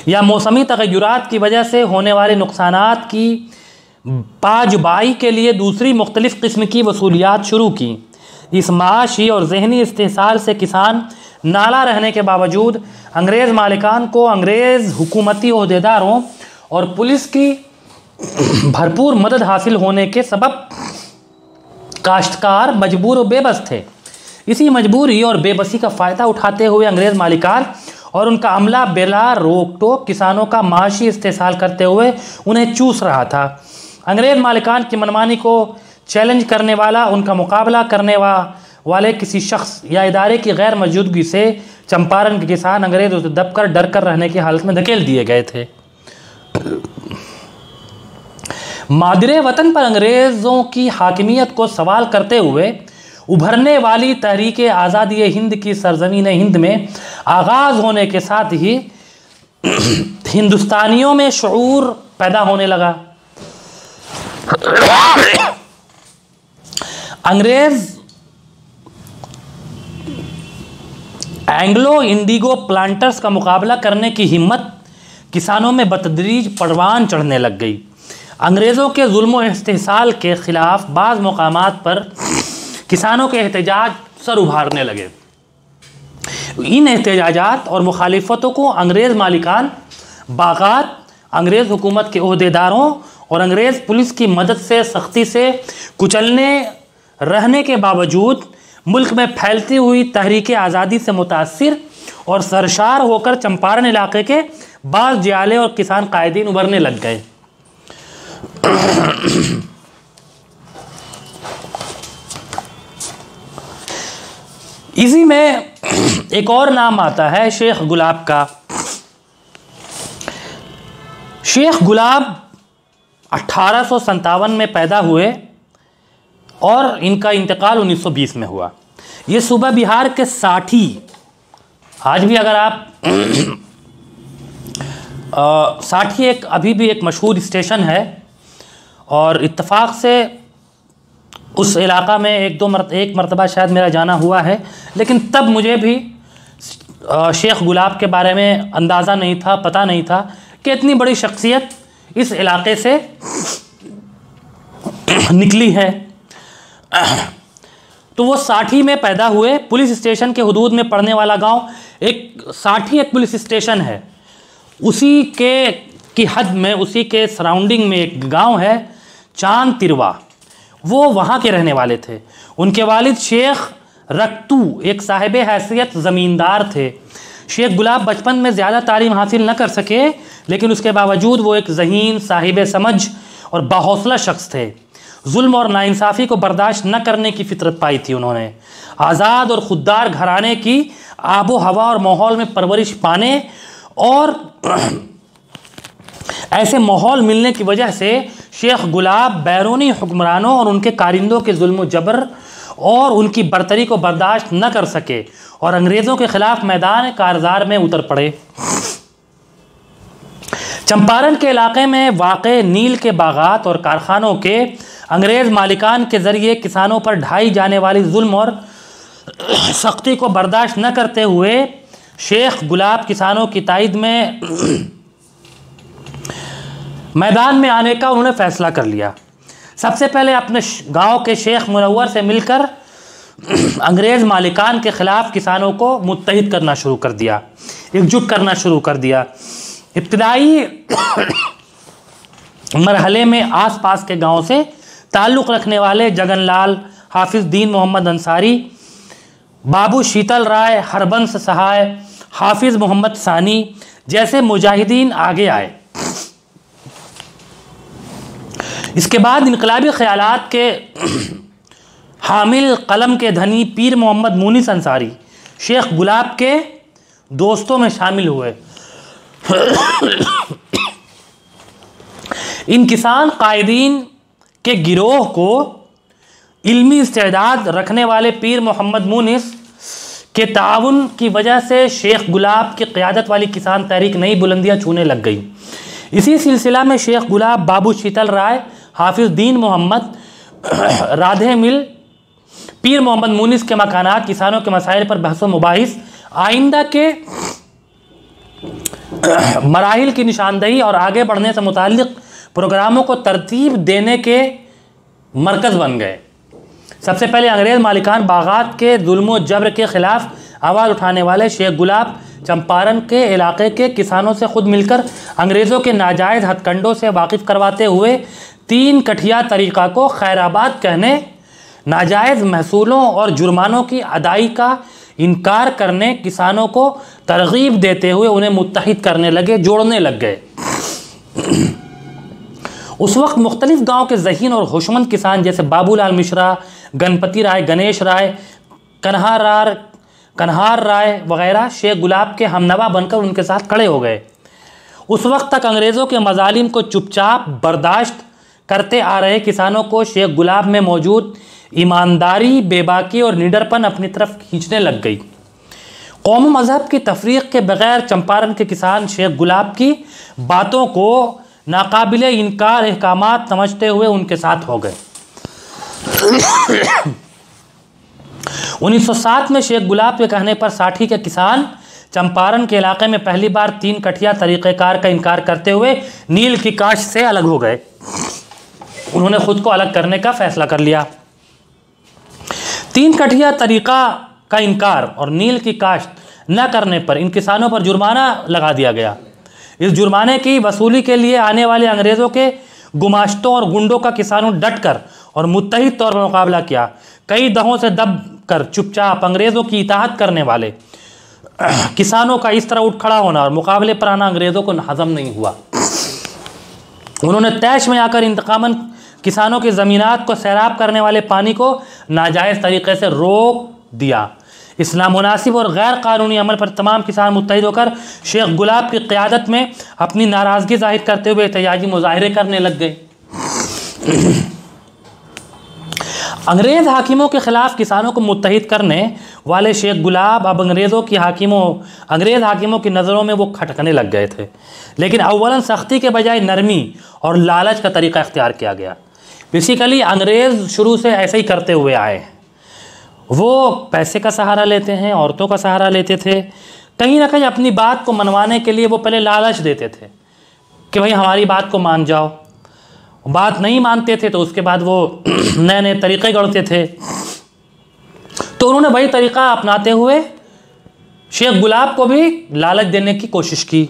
या मौसमी तग़य्युरात की वजह से होने वाले नुकसानात की पाजबाई के लिए दूसरी मुख्तलिफ़ किस्म की वसूलियात शुरू की। इस माशी और जहनी इस्तेहसाल से किसान नाला रहने के बावजूद अंग्रेज़ मालिकान को अंग्रेज़ हुकूमती ओहदेदारों और पुलिस की भरपूर मदद हासिल होने के सबब काश्तकार मजबूर और बेबस थे। इसी मजबूरी और बेबसी का फ़ायदा उठाते हुए अंग्रेज़ मालिकान और उनका अमला बिला रोक टोक किसानों का माशी इस्तेहसाल करते हुए उन्हें चूस रहा था। अंग्रेज़ मालिकान की मनमानी को चैलेंज करने वाला, उनका मुकाबला करने वाले किसी शख्स या इदारे की गैर मौजूदगी से चंपारण के किसान अंग्रेज़ों से दबकर डर कर रहने की हालत में धकेल दिए गए थे। मादरे वतन पर अंग्रेज़ों की हाकिमियत को सवाल करते हुए उभरने वाली तहरीक आज़ादी हिंद की सरज़मीन हिंद में आगाज़ होने के साथ ही हिंदुस्तानियों में शऊर पैदा होने लगा। अंग्रेज़ एंग्लो इंडिगो प्लांटर्स का मुकाबला करने की हिम्मत किसानों में बतदरीज परवान चढ़ने लग गई। अंग्रेज़ों के जुल्म और इस्तेहसाल के ख़िलाफ़ बाज़ मकामात पर किसानों के एहतजाज सर उभारने लगे। इन एहतजाजात और मुखालिफतों को अंग्रेज़ मालिकान, बागात, अंग्रेज़ हुकूमत के ओहदेदारों और अंग्रेज़ पुलिस की मदद से सख्ती से कुचलने रहने के बावजूद मुल्क में फैलती हुई तहरीक आज़ादी से मुतासिर और सरशार होकर चंपारण इलाके के बाज़ जियाले और किसान कायदीन उभरने लग गए। इसी में एक और नाम आता है शेख गुलाब का। शेख गुलाब 1857 में पैदा हुए और इनका इंतकाल 1920 में हुआ। ये सूबा बिहार के साठी, आज भी अगर आप साठी एक अभी भी एक मशहूर स्टेशन है और इत्तेफाक से उस इलाका में एक मरतबा शायद मेरा जाना हुआ है, लेकिन तब मुझे भी शेख गुलाब के बारे में अंदाज़ा नहीं था, पता नहीं था कि इतनी बड़ी शख्सियत इस इलाके से निकली है। तो वो साठी में पैदा हुए। पुलिस स्टेशन के हुदूद में पड़ने वाला गांव साठी एक पुलिस स्टेशन है, उसी की हद में, उसी के सराउंडिंग में एक गांव है चांद तिरवा। वो वहाँ के रहने वाले थे। उनके वालिद शेख रक्तू एक साहिब हैसियत ज़मींदार थे। शेख गुलाब बचपन में ज़्यादा तालीम हासिल न कर सके, लेकिन उसके बावजूद वो एक ज़हीन, साहिब समझ और बाहौसला शख्स थे। जुल्म और नाइंसाफ़ी को बर्दाश्त न करने की फितरत पाई थी उन्होंने। आज़ाद और खुददार घराने की आबो हवा और माहौल में परवरिश पाने और ऐसे माहौल मिलने की वजह से शेख गुलाब बैरूनी हुक्मरानों और उनके कारिंदों के जुल्म जबर और उनकी बर्तरी को बर्दाश्त न कर सके और अंग्रेज़ों के ख़िलाफ़ मैदान कारज़ार में उतर पड़े। चंपारण के इलाके में वाक़े नील के बागात और कारखानों के अंग्रेज़ मालिकान के ज़रिए किसानों पर ढाई जाने वाली जुल्म और सख्ती को बर्दाश्त न करते हुए शेख गुलाब किसानों की तायद में मैदान में आने का उन्होंने फ़ैसला कर लिया। सबसे पहले अपने गांव के शेख मुनव्वर से मिलकर अंग्रेज़ मालिकान के ख़िलाफ़ किसानों को मुत्तहिद करना शुरू कर दिया, एकजुट करना शुरू कर दिया। इब्तदाई मरहले में आसपास के गांव से ताल्लुक़ रखने वाले जगनलाल, हाफिज़ दीन मोहम्मद अंसारी, बाबू शीतल राय, हरबंस सहाय, हाफिज़ मोहम्मद सानी जैसे मुजाहिदीन आगे आए। इसके बाद इनकलाबी ख़यालात के हामिल कलम के धनी पीर मोहम्मद मुनीस अंसारी शेख गुलाब के दोस्तों में शामिल हुए। इन किसान कायदीन के गिरोह को इल्मी इस्तेदाद रखने वाले पीर मोहम्मद मुनीस के ताउन की वजह से शेख गुलाब की क़यादत वाली किसान तहरीक नई बुलंदियां छूने लग गई। इसी सिलसिला में शेख गुलाब, बाबू शीतल राय, हाफिज़ दीन मोहम्मद, राधे मिल, पीर मोहम्मद मुनीस के मकानात, किसानों के मसाइल पर बहस व मुबाहिस, आइंदा के मराहिल की निशानदही और आगे बढ़ने से मुताल्लिक़ प्रोग्रामों को तरतीब देने के मरकज़ बन गए। सबसे पहले अंग्रेज़ मालिकान बागात के जुल्म जबर के ख़िलाफ़ आवाज़ उठाने वाले शेख गुलाब चंपारण के इलाके के किसानों से खुद मिलकर अंग्रेज़ों के नाजायज़ हथकंडों से वाकिफ़ करवाते हुए 3 कठिया तरीक़ा को खैराबाद कहने, नाजायज़ महसूलों और जुर्मानों की अदाई का इनकार करने, किसानों को तरगीब देते हुए उन्हें मुत्तहिद करने लगे, जोड़ने लग गए। उस वक्त मुख्तलिफ गाँव के ज़हीन और होशमंद किसान जैसे बाबूलाल मिश्रा, गणपति राय, गणेश राय, कन्हार राय वगैरह शेख गुलाब के हमनवा बनकर उनके साथ खड़े हो गए। उस वक्त तक अंग्रेज़ों के मजालिम को चुपचाप बर्दाश्त करते आ रहे किसानों को शेख गुलाब में मौजूद ईमानदारी, बेबाकी और निडरपन अपनी तरफ खींचने लग गई। कौम मज़हब की तफरीक के बगैर चंपारण के किसान शेख गुलाब की बातों को नाकाबिले इनकार अहकामात समझते हुए उनके साथ हो गए। 1907 में शेख गुलाब के कहने पर साठी के किसान चंपारण के इलाके में पहली बार 3 कठिया तरीक़ेकार का इनकार करते हुए नील की काश्त से अलग हो गए। उन्होंने खुद को अलग करने का फैसला कर लिया। 3 कठिया तरीक़ा का इनकार और नील की काश्त न करने पर इन किसानों पर जुर्माना लगा दिया गया। इस जुर्माने की वसूली के लिए आने वाले अंग्रेज़ों के गुमाश्तों और गुंडों का किसानों डटकर और मुत्तहिद तौर पर मुकाबला किया। कई दहों से दब कर चुपचाप अंग्रेज़ों की इताअत करने वाले किसानों का इस तरह उठ खड़ा होना और मुकाबले पर आना अंग्रेज़ों को हज़म नहीं हुआ। उन्होंने तैश में आकर इंतकामन किसानों की ज़मीनात को सैराब करने वाले पानी को नाजायज़ तरीक़े से रोक दिया। इस नामुनासिब और गैर कानूनी अमल पर तमाम किसान मुत्तहिद होकर शेख गुलाब की क़यादत में अपनी नाराज़गी ज़ाहिर करते हुए एहतजाजी मुज़ाहरे करने लग गए। अंग्रेज़ हाकिमों के ख़िलाफ़ किसानों को मुत्तहिद करने वाले शेख गुलाब अब अंग्रेज़ हाकिमों की नज़रों में वो खटकने लग गए थे। लेकिन अव्वलन सख्ती के बजाय नरमी और लालच का तरीक़ा इख्तियार किया गया। बेसिकली अंग्रेज़ शुरू से ऐसे ही करते हुए आए हैं। वो पैसे का सहारा लेते हैं, औरतों का सहारा लेते थे। कहीं ना कहीं अपनी बात को मनवाने के लिए वो पहले लालच देते थे कि भाई हमारी बात को मान जाओ। बात नहीं मानते थे तो उसके बाद वो नए नए तरीक़े गढ़ते थे। तो उन्होंने वही तरीक़ा अपनाते हुए शेख गुलाब को भी लालच देने की कोशिश की।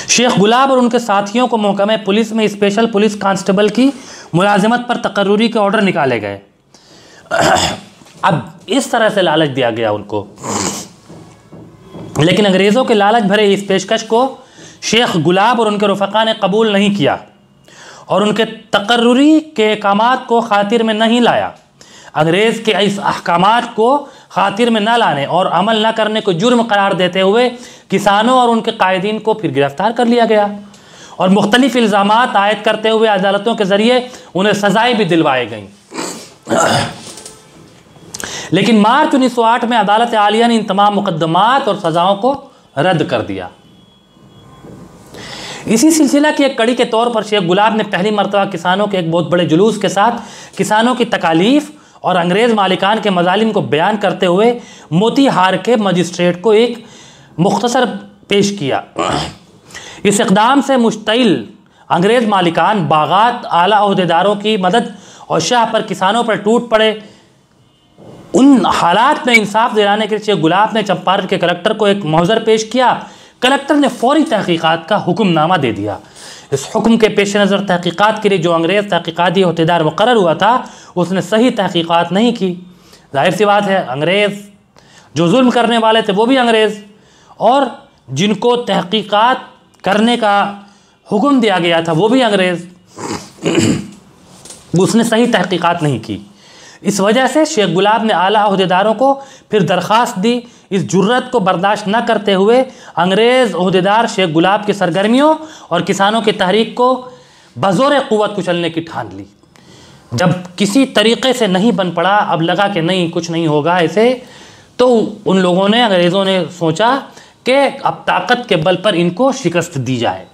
शेख गुलाब और उनके साथियों को महकमे पुलिस में स्पेशल पुलिस कांस्टेबल की मुलाजमत पर तकर्रुरी के ऑर्डर निकाले गए। अब इस तरह से लालच दिया गया उनको। लेकिन अंग्रेज़ों के लालच भरे इस पेशकश को शेख गुलाब और उनके रफ़क़ा ने कबूल नहीं किया और उनके तकर्रुरी के अहकामात को खातिर में नहीं लाया। अंग्रेज़ के इस अहकामात को खातिर में न लाने और अमल न करने को जुर्म करार देते हुए किसानों और उनके कायदीन को फिर गिरफ्तार कर लिया गया और मुख्तलिफ इल्ज़ामात आयद करते हुए अदालतों के ज़रिए उन्हें सज़ाएँ भी दिलवाई गईं। लेकिन मार्च 1908 में अदालत आलिया ने इन तमाम मुकदमात और सज़ाओं को रद्द कर दिया। इसी सिलसिला की एक कड़ी के तौर पर शेख गुलाब ने पहली मरतबा किसानों के एक बहुत बड़े जुलूस के साथ किसानों की तकालीफ और अंग्रेज़ मालिकान के मजालिम को बयान करते हुए मोतीहार के मजिस्ट्रेट को एक मुख्तसर पेश किया। इस इक़दाम से मुश्तइल अंग्रेज़ मालिकान बागात आला ओहदेदारों की मदद और शाह पर किसानों पर टूट पड़े। उन हालात में इंसाफ दिलाने के लिए शेख गुलाब ने चंपारण के कलेक्टर को एक मौज़र पेश किया। कलेक्टर ने फौरी तहक़ीक़ात का हुक्मनामा दे दिया। इस हुक्म के पेश नज़र तहक़ीक़ात के लिए जो अंग्रेज़ तहक़ीक़ाती अहदेदार मुक़र्रर हुआ था उसने सही तहक़ीक़ात नहीं की। जाहिर सी बात है, अंग्रेज़ जो जुल्म करने वाले थे वो भी अंग्रेज़, और जिनको तहक़ीक़ात करने का हुक्म दिया गया था वो भी अंग्रेज़। उसने सही तहक़ीक़ात नहीं की। इस वजह से शेख गुलाब ने आला अहदेदारों को फिर दरख्वास्त दी। इस जुर्रत को बर्दाश्त न करते हुए अंग्रेज़ अहदेदार शेख गुलाब की सरगर्मियों और किसानों की तहरीक को बज़ोर क़ुव्वत कुचलने की ठान ली। जब किसी तरीक़े से नहीं बन पड़ा, अब लगा कि नहीं कुछ नहीं होगा ऐसे, तो उन लोगों ने, अंग्रेज़ों ने सोचा कि अब ताकत के बल पर इनको शिकस्त दी जाए।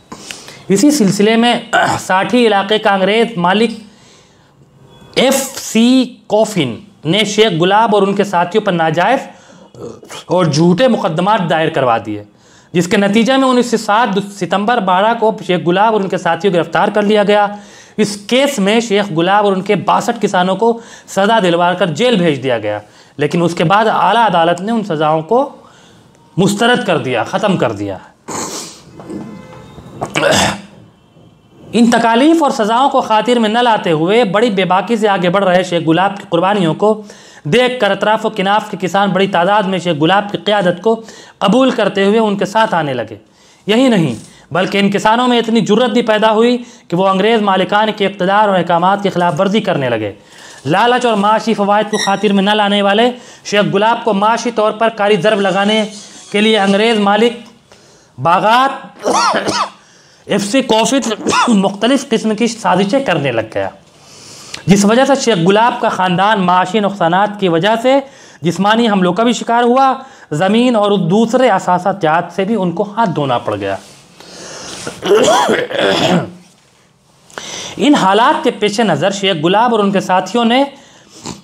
इसी सिलसिले में साठी इलाके का अंग्रेज़ मालिक FC कॉफिन ने शेख गुलाब और उनके साथियों पर नाजायज़ और झूठे मुकदमात दायर करवा दिए, जिसके नतीजे में 7 सितंबर 12 को शेख गुलाब और उनके साथियों को गिरफ्तार कर लिया गया। इस केस में शेख गुलाब और उनके 62 किसानों को सज़ा दिलवा कर जेल भेज दिया गया, लेकिन उसके बाद आला अदालत ने उन सज़ाओं को मुस्तरद कर दिया, ख़त्म कर दिया। इन तकालीफ और सज़ाओं को खातिर में न लाते हुए बड़ी बेबाकी से आगे बढ़ रहे शेख गुलाब की कुर्बानियों को देख कर अतराफ़ व किनाफ के किसान बड़ी तादाद में शेख गुलाब की क़यादत को कबूल करते हुए उनके साथ आने लगे। यही नहीं बल्कि इन किसानों में इतनी जुर्रत भी पैदा हुई कि वो अंग्रेज़ मालिकान के इक़्तिदार और अहकामात की खिलाफ वर्जी करने लगे। लालच और माशी फ़वाइद को खातिर में न लाने वाले शेख गुलाब को माशी तौर पर कारी ज़रब लगाने के लिए अंग्रेज़ मालिक बागात FC कॉफ़ी मुख्तलिफ़ किस्म की साजिशें करने लग गया, जिस वजह से शेख गुलाब का ख़ानदान माशी नुकसानात की वजह से जिस्मानी हमलों का भी शिकार हुआ। ज़मीन और दूसरे असासात से भी उनको हाथ धोना पड़ गया। इन हालात के पेश नज़र शेख गुलाब और उनके साथियों ने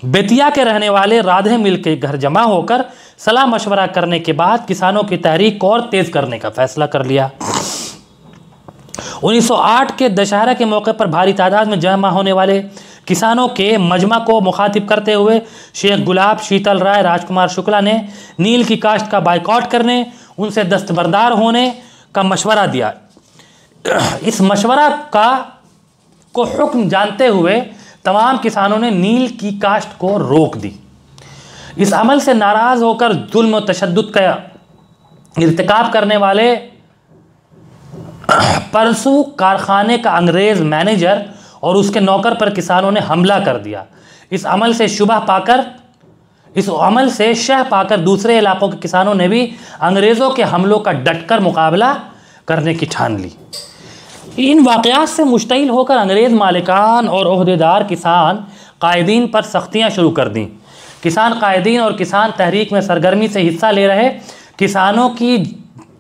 बेतिया के रहने वाले राधे मिल के घर जमा होकर सलाह मशवरा करने के बाद किसानों की तहरीक को और तेज़ करने का फ़ैसला कर लिया। 1908 के दशहरा के मौके पर भारी तादाद में जमा होने वाले किसानों के मजमा को मुखातिब करते हुए शेख गुलाब, शीतल राय, राजकुमार शुक्ला ने नील की काश्त का बाइकआउट करने, उनसे दस्तबरदार होने का मशवरा दिया। इस मशवरा को हुक्म जानते हुए तमाम किसानों ने नील की काश्त को रोक दी। इस अमल से नाराज़ होकर जुल्म और तशद्दुद का इर्तिकाब करने वाले परसू कारखाने का अंग्रेज़ मैनेजर और उसके नौकर पर किसानों ने हमला कर दिया। इस अमल से शह पाकर दूसरे इलाकों के किसानों ने भी अंग्रेज़ों के हमलों का डटकर मुकाबला करने की ठान ली। इन वाक़यात से मुश्तइल होकर अंग्रेज़ मालिकान और ओहदेदार किसान कायदीन पर सख्तियाँ शुरू कर दी। किसान कायदीन और किसान तहरीक में सरगर्मी से हिस्सा ले रहे किसानों की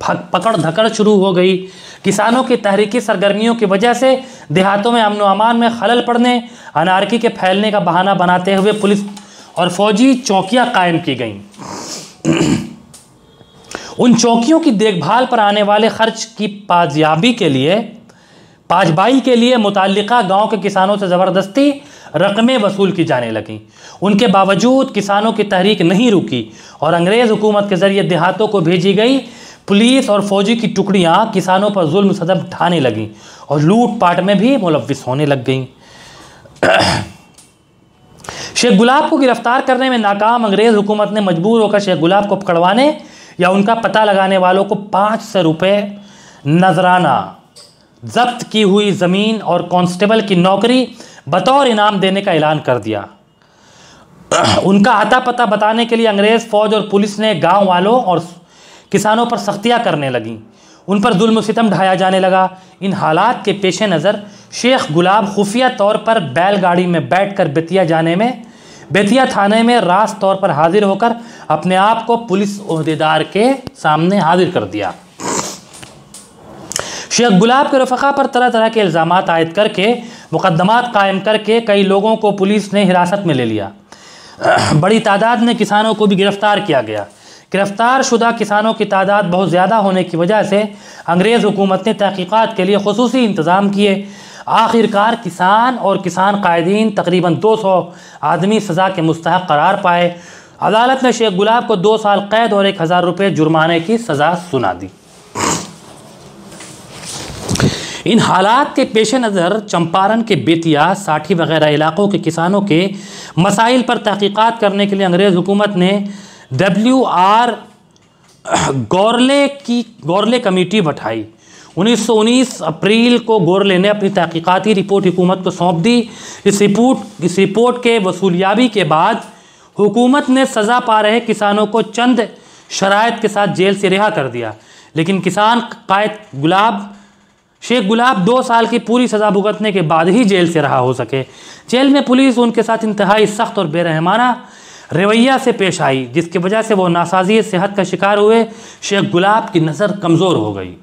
पकड़ धकड़ शुरू हो गई। किसानों की तहरीकी सरगर्मियों की वजह से देहातों में अमन व अमान में खलल पड़ने, अनारकी के फैलने का बहाना बनाते हुए पुलिस और फौजी चौकियां कायम की गईं। उन चौकियों की देखभाल पर आने वाले खर्च की पाजबाई के लिए मुताल्लिका गांव के किसानों से ज़बरदस्ती रकमें वसूल की जाने लगीं। उनके बावजूद किसानों की तहरीक नहीं रुकी और अंग्रेज़ हुकूमत के ज़रिए देहातों को भेजी गई पुलिस और फौजी की टुकड़ियां किसानों पर जुल्म सदम ढाने लगीं और लूट पाट में भी मुलव्विस होने लग गईं। शेख गुलाब को गिरफ्तार करने में नाकाम अंग्रेज़ हुकूमत ने मजबूर होकर शेख गुलाब को पकड़वाने या उनका पता लगाने वालों को 500 रुपये नजराना, जब्त की हुई ज़मीन और कांस्टेबल की नौकरी बतौर इनाम देने का ऐलान कर दिया। उनका अता पता बताने के लिए अंग्रेज़ फ़ौज और पुलिस ने गांव वालों और किसानों पर सख्तियाँ करने लगीं। उन पर जुल्म सितम ढाया जाने लगा। इन हालात के पेश नज़र शेख गुलाब खुफिया तौर पर बैलगाड़ी में बैठकर बेतिया थाने में रास तौर पर हाजिर होकर अपने आप को पुलिस ओहदेदार के सामने हाजिर कर दिया। शेख गुलाब के रफ़क़ा पर तरह तरह के इल्ज़ामात आयद करके मुकदमात कायम करके कई लोगों को पुलिस ने हिरासत में ले लिया। बड़ी तादाद में किसानों को भी गिरफ़्तार किया गया। गिरफ्तार शुदा किसानों की तादाद बहुत ज़्यादा होने की वजह से अंग्रेज़ हुकूमत ने तहक़ीक़ात के लिए ख़ुसूसी इंतज़ाम किए। आखिरकार किसान और किसान कायदीन तकरीबन 200 आदमी सज़ा के मुस्तहक़ करार पाए। अदालत ने शेख गुलाब को 2 साल कैद और 1000 रुपये जुर्माने की सज़ा सुना दी। इन हालात के पेश नज़र चंपारण के बेतिया, साठी वगैरह इलाक़ों के किसानों के मसाइल पर तहक़ीक़ात करने के लिए अंग्रेज़ हुकूमत ने WR गौरले कमेटी बैठाई। 1919 अप्रैल को गौरले ने अपनी तहक़ीक़ाती रिपोर्ट हुकूमत को सौंप दी। इस रिपोर्ट के वसूलियाबी के बाद हुकूमत ने सज़ा पा रहे किसानों को चंद शराइत के साथ जेल से रिहा कर दिया, लेकिन किसान कायद शेख गुलाब 2 साल की पूरी सज़ा भुगतने के बाद ही जेल से रहा हो सके। जेल में पुलिस उनके साथ इंतहाई सख्त और बेरहमाना रवैया से पेश आई, जिसकी वजह से वो नासाज़ी सेहत का शिकार हुए। शेख गुलाब की नज़र कमज़ोर हो गई।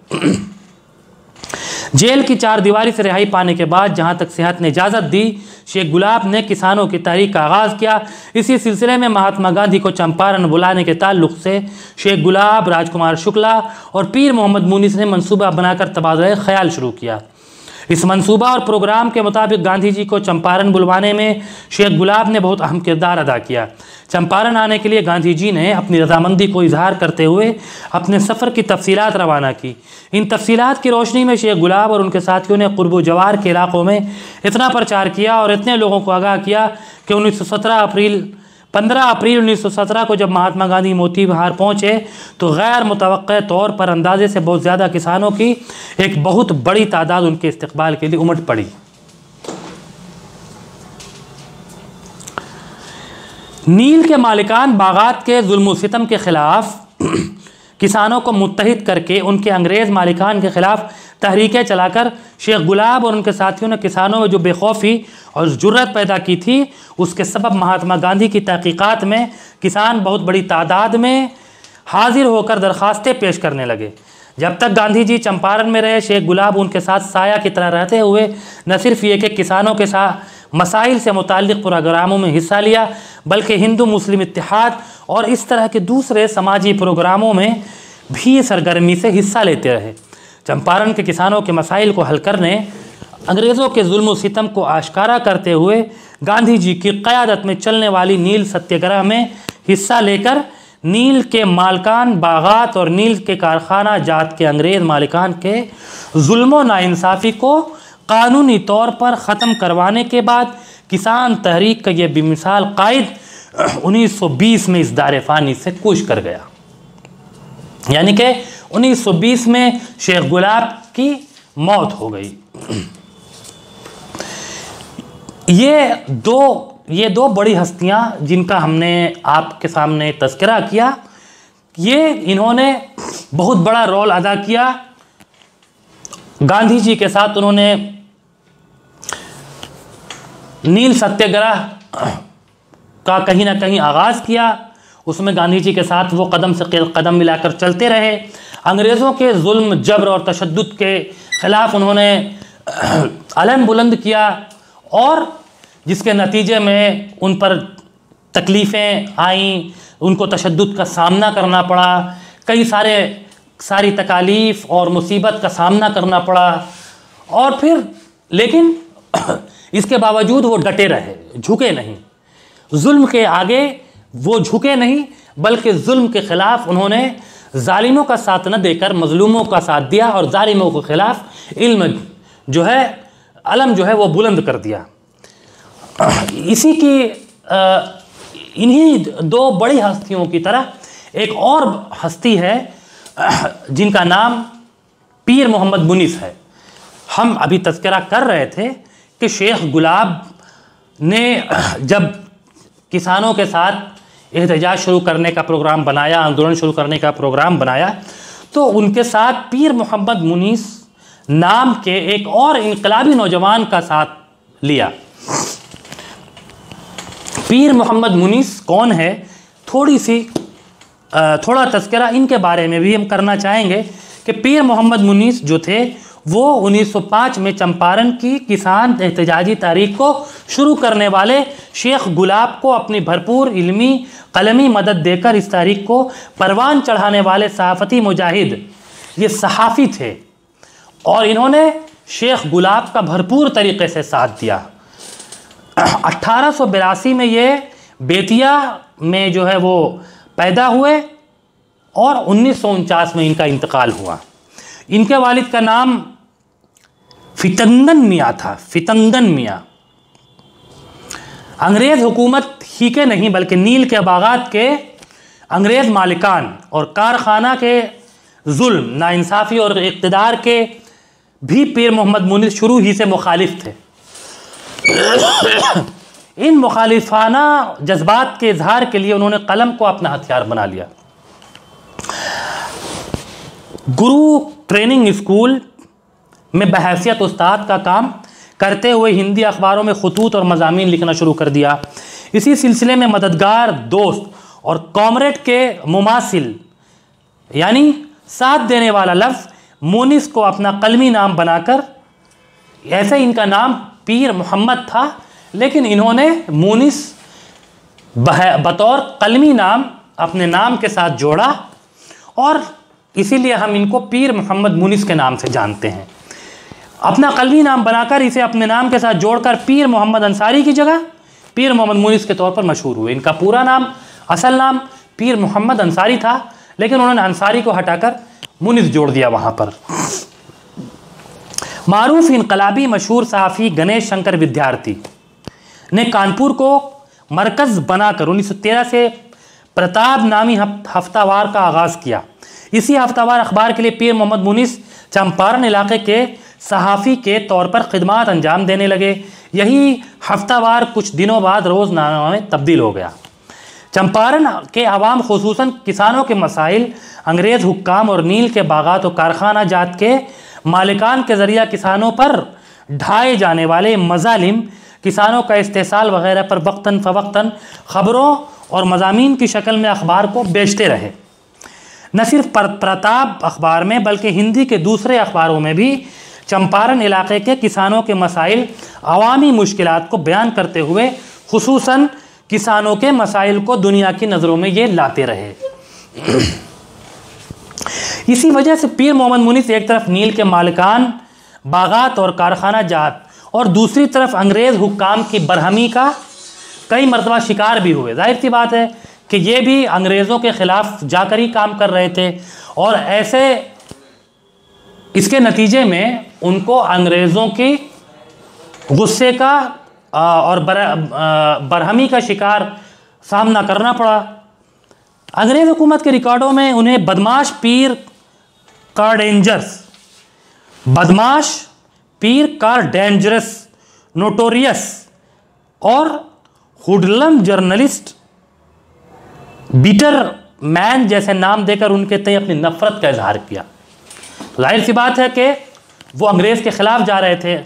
जेल की 4 दीवारी से रिहाई पाने के बाद जहाँ तक सेहत ने इजाज़त दी, शेख गुलाब ने किसानों की तहरीक का आगाज़ किया। इसी सिलसिले में महात्मा गांधी को चंपारण बुलाने के ताल्लुक़ से शेख गुलाब, राजकुमार शुक्ला और पीर मोहम्मद मुनीस ने मंसूबा बनाकर तबादला ख्याल शुरू किया। इस मंसूबा और प्रोग्राम के मुताबिक गांधी जी को चंपारण बुलवाने में शेख गुलाब ने बहुत अहम किरदार अदा किया। चंपारण आने के लिए गांधी जी ने अपनी रजामंदी को इजहार करते हुए अपने सफ़र की तफसीलात रवाना की। इन तफसीलात की रोशनी में शेख गुलाब और उनके साथियों ने कुर्ब जवार के इलाक़ों में इतना प्रचार किया और इतने लोगों को आगाह किया कि 15 अप्रैल 1917 को जब महात्मा गांधी मोतीहार पहुँचे तो गैर मुतवक्के तौर पर अंदाजे से बहुत ज़्यादा किसानों की एक बहुत बड़ी तादाद उनके इस्तकबाल के लिए उमड़ पड़ी। नील के मालिकान बागात के जुल्म सितम के ख़िलाफ़ किसानों को मुत्तहिद करके उनके अंग्रेज़ मालिकान के ख़िलाफ़ तहरीकें चलाकर शेख गुलाब और उनके साथियों ने किसानों में जो बेखौफी और जुर्रत पैदा की थी, उसके सबब महात्मा गांधी की तहकीकात में किसान बहुत बड़ी तादाद में हाजिर होकर दरख्वास्तें पेश करने लगे। जब तक गांधी जी चंपारण में रहे, शेख गुलाब उनके साथ साया की तरह रहते हुए न सिर्फ ये कि किसानों के साथ मसाइल से मुताल्लिक़ प्रोग्रामों में हिस्सा लिया, बल्कि हिंदू मुस्लिम इत्तेहाद और इस तरह के दूसरे समाजी प्रोग्रामों में भी सरगर्मी से हिस्सा लेते रहे। चंपारण के किसानों के मसाइल को हल करने, अंग्रेज़ों के जुल्म सितम को आश्कारा करते हुए गांधी जी की क़यादत में चलने वाली नील सत्याग्रह में हिस्सा लेकर नील के मालिकान बागात और नील के कारखाना जात के अंग्रेज़ मालिकान के जुल्म नाइंसाफ़ी को कानूनी तौर पर ख़त्म करवाने के बाद किसान तहरीक का यह बेमिसाल कायद 1920 में इस दार फ़ानी से कूच कर गया। यानी कि 1920 में शेख गुलाब की मौत हो गई। ये दो बड़ी हस्तियां जिनका हमने आपके सामने तज़किरा किया, ये इन्होंने बहुत बड़ा रोल अदा किया। गांधी जी के साथ उन्होंने नील सत्याग्रह का कहीं ना कहीं आगाज़ किया। उसमें गांधी जी के साथ वो कदम से कदम मिलाकर चलते रहे। अंग्रेज़ों के जुल्म, जबर और तशद्दुद के ख़िलाफ़ उन्होंने अलम बुलंद किया और जिसके नतीजे में उन पर तकलीफ़ें आईं, उनको तशद्दुद का सामना करना पड़ा, कई सारी तकालीफ़ और मुसीबत का सामना करना पड़ा। और फिर लेकिन इसके बावजूद वो डटे रहे, झुके नहीं। जुल्म के आगे वो झुके नहीं, बल्कि जुल्म के ख़िलाफ़ उन्होंने जालिमों का साथ न देकर मज़लूमों का साथ दिया और जालिमों के ख़िलाफ़ इल्म जो है, अलम जो है वो बुलंद कर दिया। इसी की इन्हीं दो बड़ी हस्तियों की तरह एक और हस्ती है जिनका नाम पीर मोहम्मद मुनीस है। हम अभी तज़किरा कर रहे थे कि शेख गुलाब ने जब किसानों के साथ एहतजाज शुरू करने का प्रोग्राम बनाया, आंदोलन शुरू करने का प्रोग्राम बनाया, तो उनके साथ पीर मोहम्मद मुनीस नाम के एक और इनकलाबी नौजवान का साथ लिया। पीर मोहम्मद मुनीस कौन है, थोड़ा तज़किरा इनके बारे में भी हम करना चाहेंगे कि पीर मोहम्मद मुनीस जो थे वो 1905 में चंपारण की किसान एहतजाजी तारीख को शुरू करने वाले शेख गुलाब को अपनी भरपूर इल्मी कलमी मदद देकर इस तारीख को परवान चढ़ाने वाले सहाफ़ती मुजाहिद, ये सहाफ़ी थे और इन्होंने शेख गुलाब का भरपूर तरीक़े से साथ दिया। 1882 में ये बेतिया में जो है वो पैदा हुए और 1949 में इनका इंतकाल हुआ। इनके वालिद का नाम फितंगन मियाँ था। फितंगन मियाँ अंग्रेज़ हुकूमत ही के नहीं बल्कि नील के बागात के अंग्रेज़ मालिकान और कारखाना के जुल्म, नाइंसाफ़ी और इक़्तिदार के भी पीर मोहम्मद मुनीस शुरू ही से मुखालिफ थे। इन मुखालिफाना जज्बात के इजहार के लिए उन्होंने कलम को अपना हथियार बना लिया। गुरु ट्रेनिंग स्कूल में बहैसियत उस्ताद का काम करते हुए हिंदी अखबारों में खतूत और मज़ामीन लिखना शुरू कर दिया। इसी सिलसिले में मददगार, दोस्त और कॉमरेड के मुमासिल यानी साथ देने वाला लफ्ज़ मुनीस को अपना कलमी नाम बनाकर, ऐसे इनका नाम पीर मोहम्मद था लेकिन इन्होंने मुनिस बतौर कलमी नाम अपने नाम के साथ जोड़ा और इसीलिए हम इनको पीर मोहम्मद मुनिस के नाम से जानते हैं। अपना कलमी नाम बनाकर इसे अपने नाम के साथ जोड़कर पीर मोहम्मद अंसारी की जगह पीर मोहम्मद मुनिस के तौर पर मशहूर हुए। इनका पूरा नाम, असल नाम पीर मोहम्मद अंसारी था, लेकिन उन्होंने अंसारी को हटाकर मुनिस जोड़ दिया वहाँ पर। मारूफ इनकलाबी मशहूर सहाफ़ी गणेश शंकर विद्यार्थी ने कानपुर को मरकज़ बनाकर 1913 से प्रताप नामी हफ्तावार का आगाज़ किया। इसी हफ्तावार अखबार के लिए पीर मोहम्मद मुनिस चंपारण इलाके के सहाफ़ी के तौर पर खिदमात अंजाम देने लगे। यही हफ्तावार कुछ दिनों बाद रोज़नामा में तब्दील हो गया। चंपारण के अवाम खुसूसन किसानों के मसाइल, अंग्रेज़ हुक्काम और नील के बागात और कारखाना जात के मालिकान के ज़रिया किसानों पर ढाए जाने वाले मज़ालिम, किसानों का इस्तेसाल वगैरह पर वक्तन फ़वक्तन ख़बरों और मज़ामीन की शक्ल में अखबार को बेचते रहे। न सिर्फ प्रताप अखबार में बल्कि हिंदी के दूसरे अखबारों में भी चंपारण इलाके के किसानों के मसाइल, अवामी मुश्किलात को बयान करते हुए खुसूसन किसानों के मसाइल को दुनिया की नज़रों में ये लाते रहे। इसी वजह से पीर मोहम्मद मुनिस एक तरफ नील के मालिकान, बागात और कारखाना जात और दूसरी तरफ अंग्रेज़ हुक्काम की बरहमी का कई मरतबा शिकार भी हुए। जाहिर सी बात है कि ये भी अंग्रेज़ों के ख़िलाफ़ जाकर ही काम कर रहे थे और ऐसे इसके नतीजे में उनको अंग्रेज़ों की गुस्से का और बरहमी का शिकार सामना करना पड़ा। अंग्रेज़ हुकूमत के रिकॉर्डों में उन्हें बदमाश पीर कार डेंजरस, बदमाश पीर कार डेंजरस, नोटोरियस और हुडलम जर्नलिस्ट, बीटर मैन जैसे नाम देकर उनके तय अपनी नफरत का इजहार किया। जाहिर सी बात है कि वो अंग्रेज़ के ख़िलाफ़ जा रहे थे,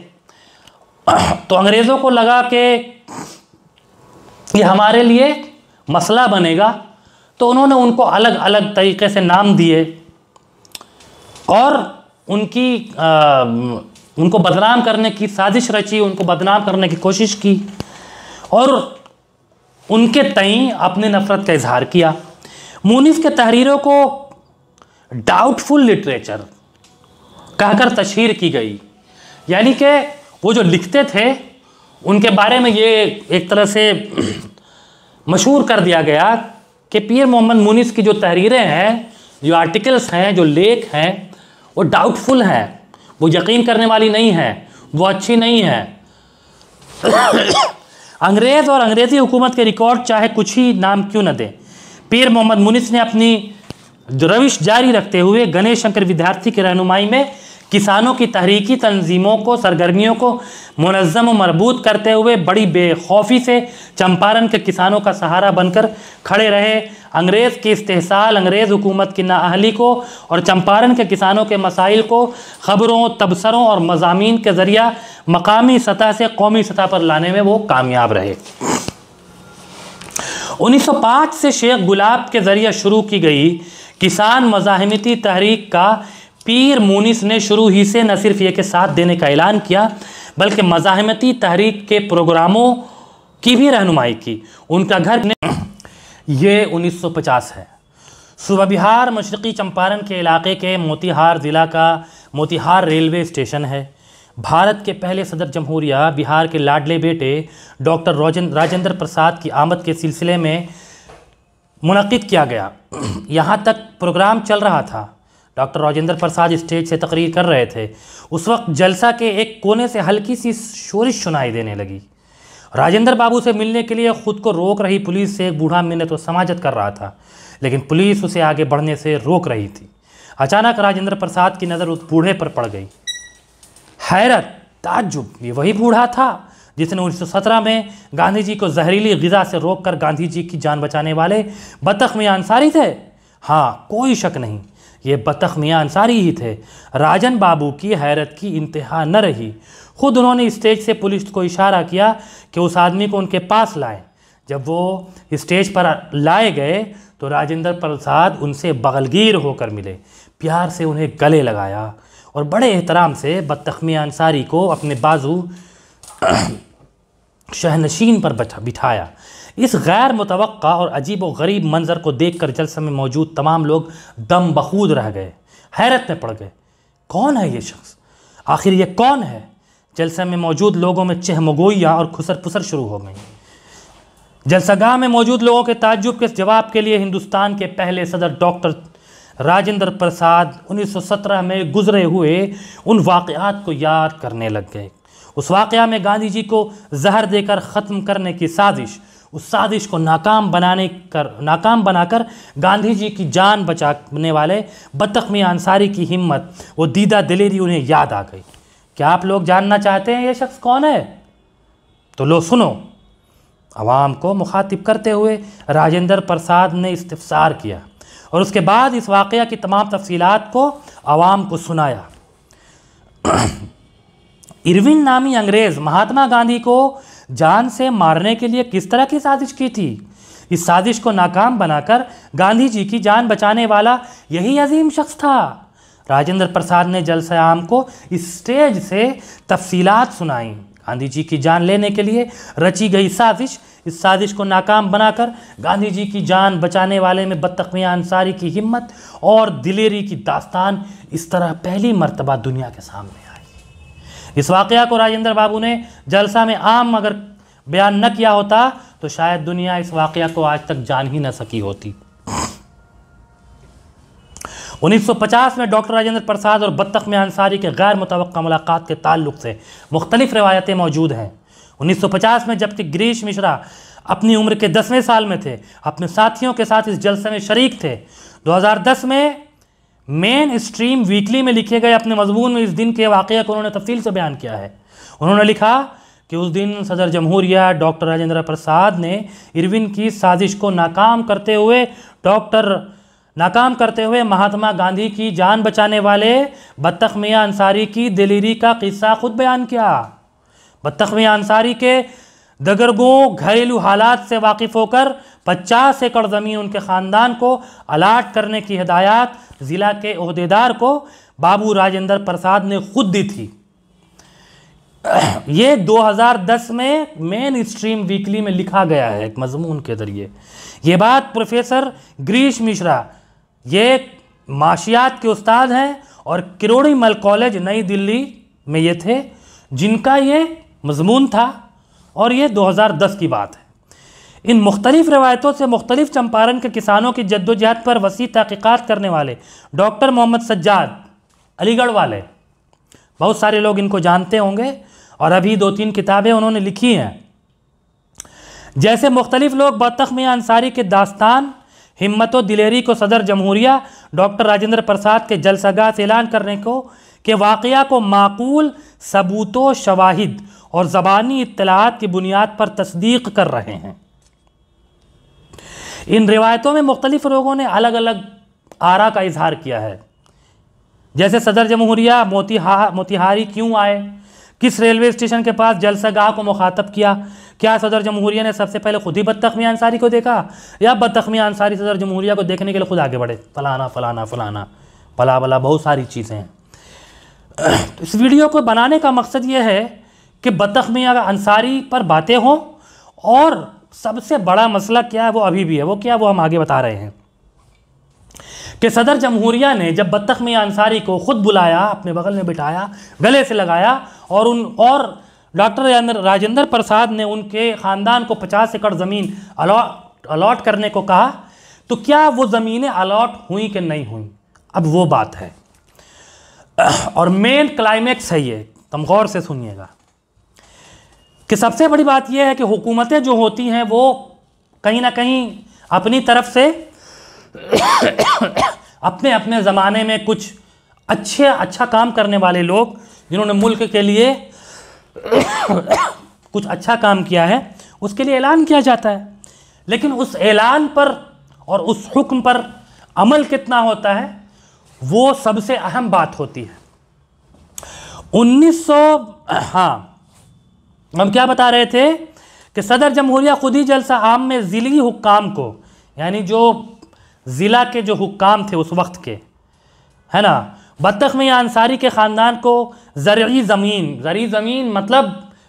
तो अंग्रेज़ों को लगा कि ये हमारे लिए मसला बनेगा, तो उन्होंने उनको अलग अलग तरीक़े से नाम दिए और उनको बदनाम करने की साजिश रची, उनको बदनाम करने की कोशिश की और उनके तय अपनी नफ़रत का इजहार किया। मुनिस के तहरीरों को डाउटफुल लिटरेचर कहकर तशहीर की गई, यानी कि वो जो लिखते थे उनके बारे में ये एक तरह से मशहूर कर दिया गया कि पीर मोहम्मद मुनिस की जो तहरीरें हैं, जो आर्टिकल्स हैं, जो लेख हैं, वो डाउटफुल हैं, वो यकीन करने वाली नहीं हैं, वो अच्छी नहीं हैं। अंग्रेज़ और अंग्रेज़ी हुकूमत के रिकॉर्ड चाहे कुछ ही नाम क्यों न दें, पीर मोहम्मद मुनिस ने अपनी रविश जारी रखते हुए गणेश शंकर विद्यार्थी की रहनुमाई में किसानों की तहरीकी तंजीमों को, सरगर्मियों को मुनज़्ज़म व मरबूत करते हुए बड़ी बेखौफी से चंपारण के किसानों का सहारा बनकर खड़े रहे। अंग्रेज़ के इस्तेहसाल, अंग्रेज़ हुकूमत की नाअहली को और चंपारण के किसानों के मसाइल को ख़बरों, तबसरों और मज़ामीन के ज़रिया मकामी सतह से कौमी सतह पर लाने में वो कामयाब रहे। 1905 से शेख गुलाब के ज़रिए शुरू की गई किसान मज़ाहिमती तहरीक का पीर मुनिस ने शुरू ही से न सिर्फ ये के साथ देने का ऐलान किया बल्कि मज़ाहिमती तहरीक के प्रोग्रामों की भी रहनुमाई की। उनका घर ये 1950 है। सूबा बिहार मशरक़ी चंपारण के इलाके के मोतीहार ज़िला का मोतीहार रेलवे स्टेशन है। भारत के पहले सदर जमहूरिया बिहार के लाडले बेटे डॉक्टर राजेंद्र प्रसाद की आमद के सिलसिले में मुनक़िद किया गया। यहाँ तक प्रोग्राम चल रहा था। डॉक्टर राजेंद्र प्रसाद स्टेज से तकरीर कर रहे थे। उस वक्त जलसा के एक कोने से हल्की सी शोरिश सुनाई देने लगी। राजेंद्र बाबू से मिलने के लिए ख़ुद को रोक रही पुलिस से एक बूढ़ा मिन्नत व समाजत कर रहा था, लेकिन पुलिस उसे आगे बढ़ने से रोक रही थी। अचानक राजेंद्र प्रसाद की नज़र उस बूढ़े पर पड़ गई। हैरत, ताज्जुब, ये वही बूढ़ा था जिसने 1917 में गांधी जी को जहरीली ग़िज़ा से रोककर गांधी जी की जान बचाने वाले बतख मियां अंसारी थे। हाँ, कोई शक नहीं, ये बतख मियां अंसारी ही थे। राजन बाबू की हैरत की इंतहा न रही। ख़ुद उन्होंने स्टेज से पुलिस को इशारा किया कि उस आदमी को उनके पास लाएं। जब वो स्टेज पर लाए गए तो राजेंद्र प्रसाद उनसे बगलगीर होकर मिले, प्यार से उन्हें गले लगाया और बड़े एहतराम से बतख मियां अंसारी को अपने बाजू शहनशीन पर बिठाया। इस गैर मुतवक्का और अजीब व गरीब मंजर को देखकर जलसे में मौजूद तमाम लोग दम बखूद रह गए, हैरत में पड़ गए। कौन है ये शख्स? आखिर ये कौन है? जलसे में मौजूद लोगों में चहमगोइयाँ और खुसर पुसर शुरू हो गई। जलसागाह में मौजूद लोगों के ताज्जुब के जवाब के लिए हिंदुस्तान के पहले सदर डॉक्टर राजेंद्र प्रसाद 1917 में गुजरे हुए उन वाक़यात को याद करने लग गए। उस वाक़या में गांधी जी को जहर देकर ख़त्म करने की साजिश, उस साजिश को नाकाम बनाकर गांधी जी की जान बचाने वाले बतख मियां अंसारी की हिम्मत, वो दीदा दिलेरी उन्हें याद आ गई। क्या आप लोग जानना चाहते हैं ये शख्स कौन है? तो लो सुनो। आवाम को मुखातिब करते हुए राजेंद्र प्रसाद ने इस्तिफसार किया और उसके बाद इस वाक़या की तमाम तफसीलात को आवाम को सुनाया। इरविन नामी अंग्रेज़ महात्मा गांधी को जान से मारने के लिए किस तरह की साजिश की थी? इस साजिश को नाकाम बनाकर गांधी जी की जान बचाने वाला यही अजीम शख्स था। राजेंद्र प्रसाद ने जलसे आम को इस स्टेज से तफसीलात सुनाई। गांधी जी की जान लेने के लिए रची गई साजिश, इस साजिश को नाकाम बनाकर गांधी जी की जान बचाने वाले में बतख मियां अंसारी की हिम्मत और दिलेरी की दास्तान इस तरह पहली मर्तबा दुनिया के सामने आई। इस वाक़या को राजेंद्र बाबू ने जलसा में आम अगर बयान न किया होता तो शायद दुनिया इस वाक़या को आज तक जान ही न सकी होती। 1950 में डॉक्टर राजेंद्र प्रसाद और बतख मियां अंसारी के गैर मुतवक्का मुलाकात के ताल्लुक से मुख्तलिफ रवायतें मौजूद हैं। 1950 में जबकि गिरीश मिश्रा अपनी उम्र के 10वें साल में थे, अपने साथियों के साथ इस जलसे में शरीक थे। 2010 में मेन स्ट्रीम वीकली में लिखे गए अपने मजमून में इस दिन के वाक़ये को उन्होंने तफसील से बयान किया है। उन्होंने लिखा कि उस दिन सदर जमहूरिया डॉक्टर राजेंद्र प्रसाद ने इरविन की साजिश को नाकाम करते हुए महात्मा गांधी की जान बचाने वाले बतख मियां अंसारी की दिलेरी का किस्सा खुद बयान किया। बतख मियां अंसारी के दगरगों घरेलू हालात से वाकिफ़ होकर 50 एकड़ ज़मीन उनके ख़ानदान को अलाट करने की हिदायत ज़िला के ओहदेदार को बाबू राजेंद्र प्रसाद ने खुद दी थी। ये 2010 में मेन स्ट्रीम वीकली में लिखा गया है एक मजमून के ज़रिए। ये बात प्रोफेसर गिरीश मिश्रा, ये माशियात के उस्ताद हैं और किरोड़ी मल कॉलेज नई दिल्ली में ये थे जिनका ये मजमून था, और ये 2010 की बात है। इन मुख्तलिफ रवायतों से मुख्तलिफ चंपारण के किसानों की जद्दोजहद पर वसी तहक़ीक़ात करने वाले डॉक्टर मोहम्मद सज्जाद अलीगढ़ वाले, बहुत सारे लोग इनको जानते होंगे और अभी 2-3 किताबें उन्होंने लिखी हैं। जैसे मुख्तलिफ लोग बतख मियां अंसारी के दास्तान हिम्मत व दिलेरी को सदर जमहूरिया डॉक्टर राजेंद्र प्रसाद के जलसागाह से ऐलान करने को के वाक़या को माकूल सबूतों, शवाहिद और ज़बानी इत्तलाआत की बुनियाद पर तस्दीक कर रहे हैं। इन रिवायतों में मुख्तलिफ लोगों ने अलग अलग आरा का इजहार किया है। जैसे सदर जमहूरिया मोतिहारी क्यों आए, किस रेलवे स्टेशन के पास जलसागाह को मुखातब किया, क्या सदर जमहूरिया ने सबसे पहले खुद ही बतख मियां अंसारी को देखा या बतख मियां अंसारी सदर जमहूरिया को देखने के लिए खुद आगे बढ़े, फलाना फलाना फलाना भला भला बहुत सारी चीज़ें हैं। तो इस वीडियो को बनाने का मकसद ये है कि बतख मियां अंसारी पर बातें हों, और सबसे बड़ा मसला क्या है वो अभी भी है, वो क्या, वो हम आगे बता रहे हैं कि सदर जमहूरिया ने जब बतख मियां अंसारी को खुद बुलाया, अपने बगल में बिठाया, गले से लगाया और डॉक्टर राजेंद्र प्रसाद ने उनके ख़ानदान को 50 एकड़ ज़मीन अलॉट करने को कहा, तो क्या वो ज़मीनें अलॉट हुई कि नहीं हुई, अब वो बात है। और मेन क्लाइमेक्स है ये, तुम गौर से सुनिएगा कि सबसे बड़ी बात यह है कि हुकूमतें जो होती हैं वो कहीं ना कहीं अपनी तरफ से अपने अपने ज़माने में कुछ अच्छा काम करने वाले लोग जिन्होंने मुल्क के लिए कुछ अच्छा काम किया है उसके लिए ऐलान किया जाता है, लेकिन उस ऐलान पर और उस हुक्म पर अमल कितना होता है वो सबसे अहम बात होती है। 1900 हम क्या बता रहे थे कि सदर जमहूरिया खुद ही जलसा आम में ज़िली हुक्काम को, यानी जो ज़िला के जो हुक्काम थे उस वक्त के, है ना, बतख मियां अंसारी के ख़ानदान को ज़रई ज़मीन मतलब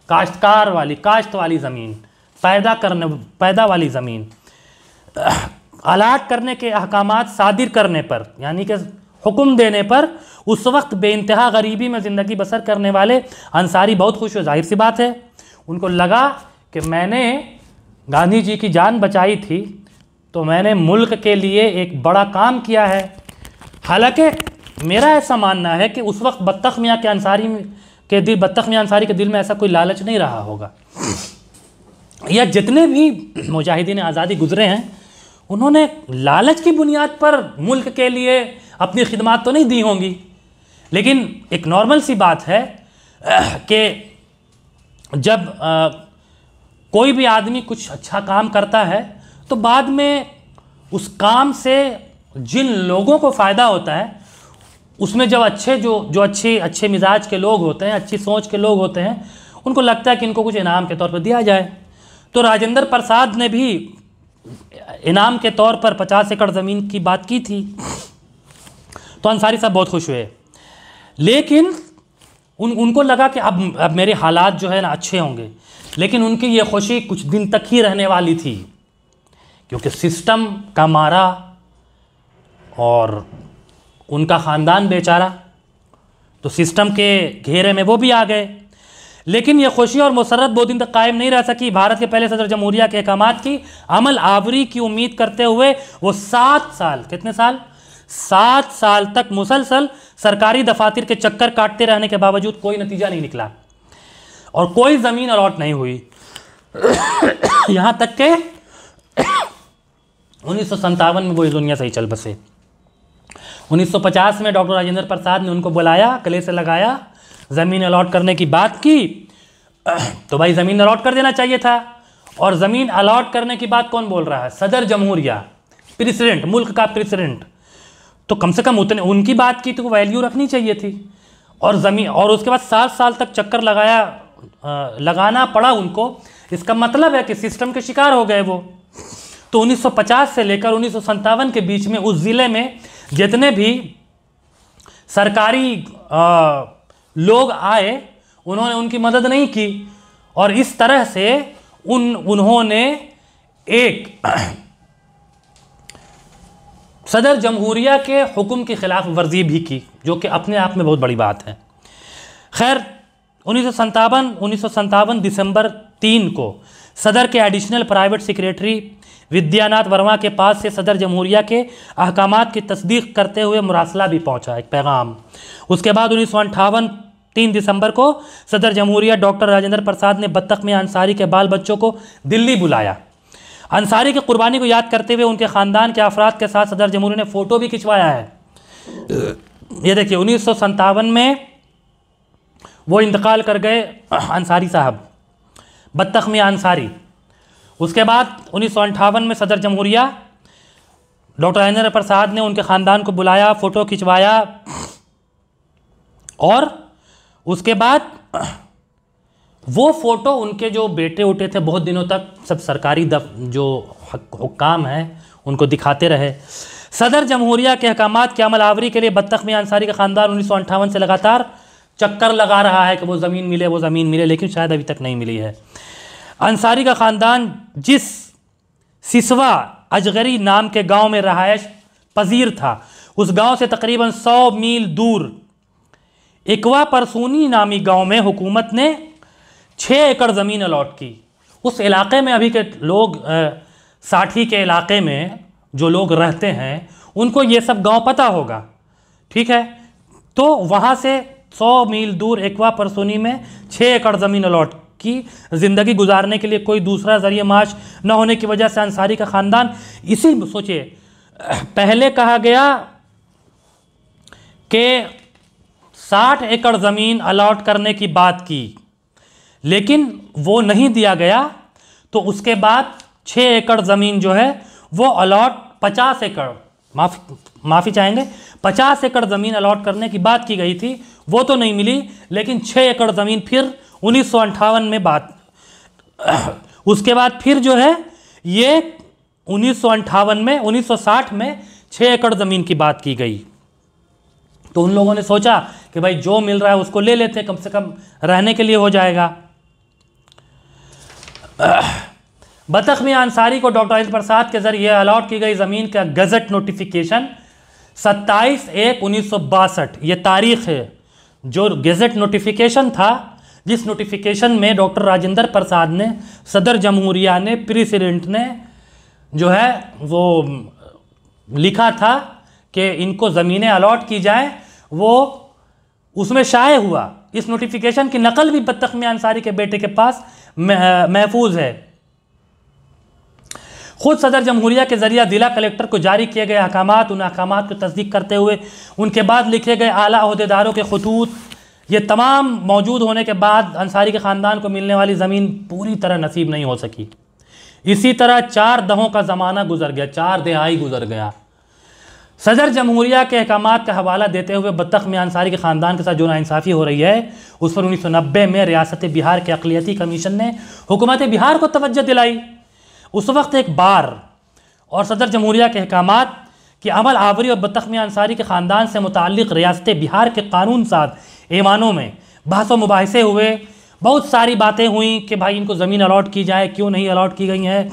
काश्तकार वाली, काश्त वाली ज़मीन, पैदा वाली ज़मीन अलाट करने के अहकामात सादिर करने पर, यानी कि हुक्म देने पर उस वक्त बेइंतहा गरीबी में ज़िंदगी बसर करने वाले अंसारी बहुत खुश हुए। जाहिर सी बात है, उनको लगा कि मैंने गांधी जी की जान बचाई थी तो मैंने मुल्क के लिए एक बड़ा काम किया है। हालांकि मेरा ऐसा मानना है कि उस वक्त बत्तख मियाँ अंसारी के दिल में ऐसा कोई लालच नहीं रहा होगा, या जितने भी मुजाहिदीन आज़ादी गुजरे हैं उन्होंने लालच की बुनियाद पर मुल्क के लिए अपनी खिदमात तो नहीं दी होंगी। लेकिन एक नॉर्मल सी बात है कि जब कोई भी आदमी कुछ अच्छा काम करता है तो बाद में उस काम से जिन लोगों को फ़ायदा होता है उसमें जब अच्छे मिजाज के लोग होते हैं, अच्छी सोच के लोग होते हैं, उनको लगता है कि इनको कुछ इनाम के तौर पर दिया जाए। तो राजेंद्र प्रसाद ने भी इनाम के तौर पर 50 एकड़ ज़मीन की बात की थी, तो अंसारी साहब बहुत खुश हुए। लेकिन उनको लगा कि अब मेरे हालात जो है ना अच्छे होंगे, लेकिन उनकी ये खुशी कुछ दिन तक ही रहने वाली थी, क्योंकि सिस्टम का मारा और उनका ख़ानदान बेचारा, तो सिस्टम के घेरे में वो भी आ गए। लेकिन ये खुशी और मुसर्रत बहुत दिन तक कायम नहीं रह सकी। भारत के पहले सदर जमहूरिया के अहकामात की अमल आवरी की उम्मीद करते हुए वो 7 साल, कितने साल, 7 साल तक मुसलसल सरकारी दफातर के चक्कर काटते रहने के बावजूद कोई नतीजा नहीं निकला और कोई ज़मीन अलॉट नहीं हुई। यहाँ तक के 1957 में वो इस दुनिया से ही चल बसे। 1950 में डॉक्टर राजेंद्र प्रसाद ने उनको बुलाया, गले से लगाया, ज़मीन अलॉट करने की बात की, तो भाई ज़मीन अलॉट कर देना चाहिए था। और ज़मीन अलॉट करने की बात कौन बोल रहा है? सदर जमहूरिया, प्रेसिडेंट, मुल्क का प्रेसिडेंट। तो कम से कम उतने उनकी बात की तो वैल्यू रखनी चाहिए थी। और ज़मीन, और उसके बाद 7 साल तक चक्कर लगाना पड़ा उनको। इसका मतलब है कि सिस्टम के शिकार हो गए वो। तो 1950 से लेकर 1957 के बीच में उस ज़िले में जितने भी सरकारी लोग आए उन्होंने उनकी मदद नहीं की, और इस तरह से उन्होंने एक सदर जमहूरिया के हुक्म की खिलाफ वर्जी भी की, जो कि अपने आप में बहुत बड़ी बात है। खैर 1957 दिसंबर 3 को सदर के additional private secretary Vidyanath Verma के पास से सदर जमहूरिया के अहकामात की तस्दीक करते हुए मुरासला भी पहुंचा, एक पैगाम। उसके बाद 1958 3 दिसंबर को सदर जमहूरिया डॉक्टर राजेंद्र प्रसाद ने बत्तख मियाँ अंसारी के बाल बच्चों को दिल्ली बुलाया। अंसारी की कुर्बानी को याद करते हुए उनके ख़ानदान के अफराद के साथ सदर जमहूरिया ने फ़ोटो भी खिंचवाया है। ये देखिए 1957 में वो इंतकाल कर गए अंसारी साहब, बत्तख मियाँ अंसारी। उसके बाद 1958 में सदर जमहूरिया डॉक्टर राजेंद्र प्रसाद ने उनके ख़ानदान को बुलाया, फ़ोटो खिंचवाया, और उसके बाद वो फ़ोटो उनके जो बेटे उठे थे बहुत दिनों तक सब सरकारी जो हुक्काम हैं उनको दिखाते रहे। सदर जमहूरिया के अहकामात के अमल आवरी के लिए बत्तख मियाँ अंसारी का ख़ानदान 1958 से लगातार चक्कर लगा रहा है कि वो ज़मीन मिले, लेकिन शायद अभी तक नहीं मिली है। अंसारी का ख़ानदान जिस सिसवा अजगरी नाम के गांव में रहायश पजीर था, उस गांव से तकरीबन 100 मील दूर इकवा परसूनी नामी गांव में हुकूमत ने 6 एकड़ ज़मीन अलॉट की। उस इलाके में अभी के लोग साठी के इलाके में जो लोग रहते हैं उनको ये सब गांव पता होगा, ठीक है। तो वहाँ से 100 मील दूर इकवा परसूनी में 6 एकड़ ज़मीन अलॉट की। ज़िंदगी गुजारने के लिए कोई दूसरा ज़रिया माश न होने की वजह से अंसारी का ख़ानदान, इसी सोचिए, पहले कहा गया कि 60 एकड़ ज़मीन अलॉट करने की बात की, लेकिन वो नहीं दिया गया। तो उसके बाद 6 एकड़ ज़मीन जो है वो अलॉट 50 एकड़, माफ़ी चाहेंगे, 50 एकड़ ज़मीन अलॉट करने की बात की गई थी, वो तो नहीं मिली। लेकिन 6 एकड़ ज़मीन फिर 1958 में बात, उसके बाद फिर जो है ये 1958 में 1960 में 6 एकड़ ज़मीन की बात की गई। तो उन लोगों ने सोचा कि भाई जो मिल रहा है उसको ले लेते हैं, कम से कम रहने के लिए हो जाएगा। बतख मियां अंसारी को डॉक्टर राजेंद्र प्रसाद के जरिए अलॉट की गई ज़मीन का गजट नोटिफिकेशन 27/1/1962 ये तारीख है जो गजट नोटिफिकेशन था, जिस नोटिफिकेशन में डॉक्टर राजेंद्र प्रसाद ने, सदर जमहूरिया ने, प्रेसिडेंट ने जो है वो लिखा था कि इनको ज़मीनें अलॉट की जाए, वो उसमें शाये हुआ। इस नोटिफिकेशन की नकल भी बतख मियां अंसारी के बेटे के पास महफूज है। खुद सदर जमहूरिया के जरिए जिला कलेक्टर को जारी किए गए अहकामात, उन अहकामात को तस्दीक करते हुए उनके बाद लिखे गए आला ओहदेदारों के खतूत, ये तमाम मौजूद होने के बाद अंसारी के ख़ानदान को मिलने वाली ज़मीन पूरी तरह नसीब नहीं हो सकी। इसी तरह 4 दहों का ज़माना गुजर गया, 4 दिहाई गुजर गया। सदर जमहूरिया के अहकामात का हवाला देते हुए बतख मियां अंसारी के ख़ानदान के साथ जो नाइंसाफ़ी हो रही है, उस पर 1990 में रियासत बिहार के अक़लियती कमीशन ने हुकूमत बिहार को तवज्जो दिलाई। उस वक्त एक बार और सदर जमहूरिया के अहकामात कि अमल आवरी और बतख मियां अंसारी के ख़ानदान से मुताल्लिक़ रियासत बिहार के कानून साज ऐवानों में बहस व मुबाहिसे हुए। बहुत सारी बातें हुई कि भाई इनको ज़मीन अलॉट की जाए, क्यों नहीं अलॉट की गई हैं।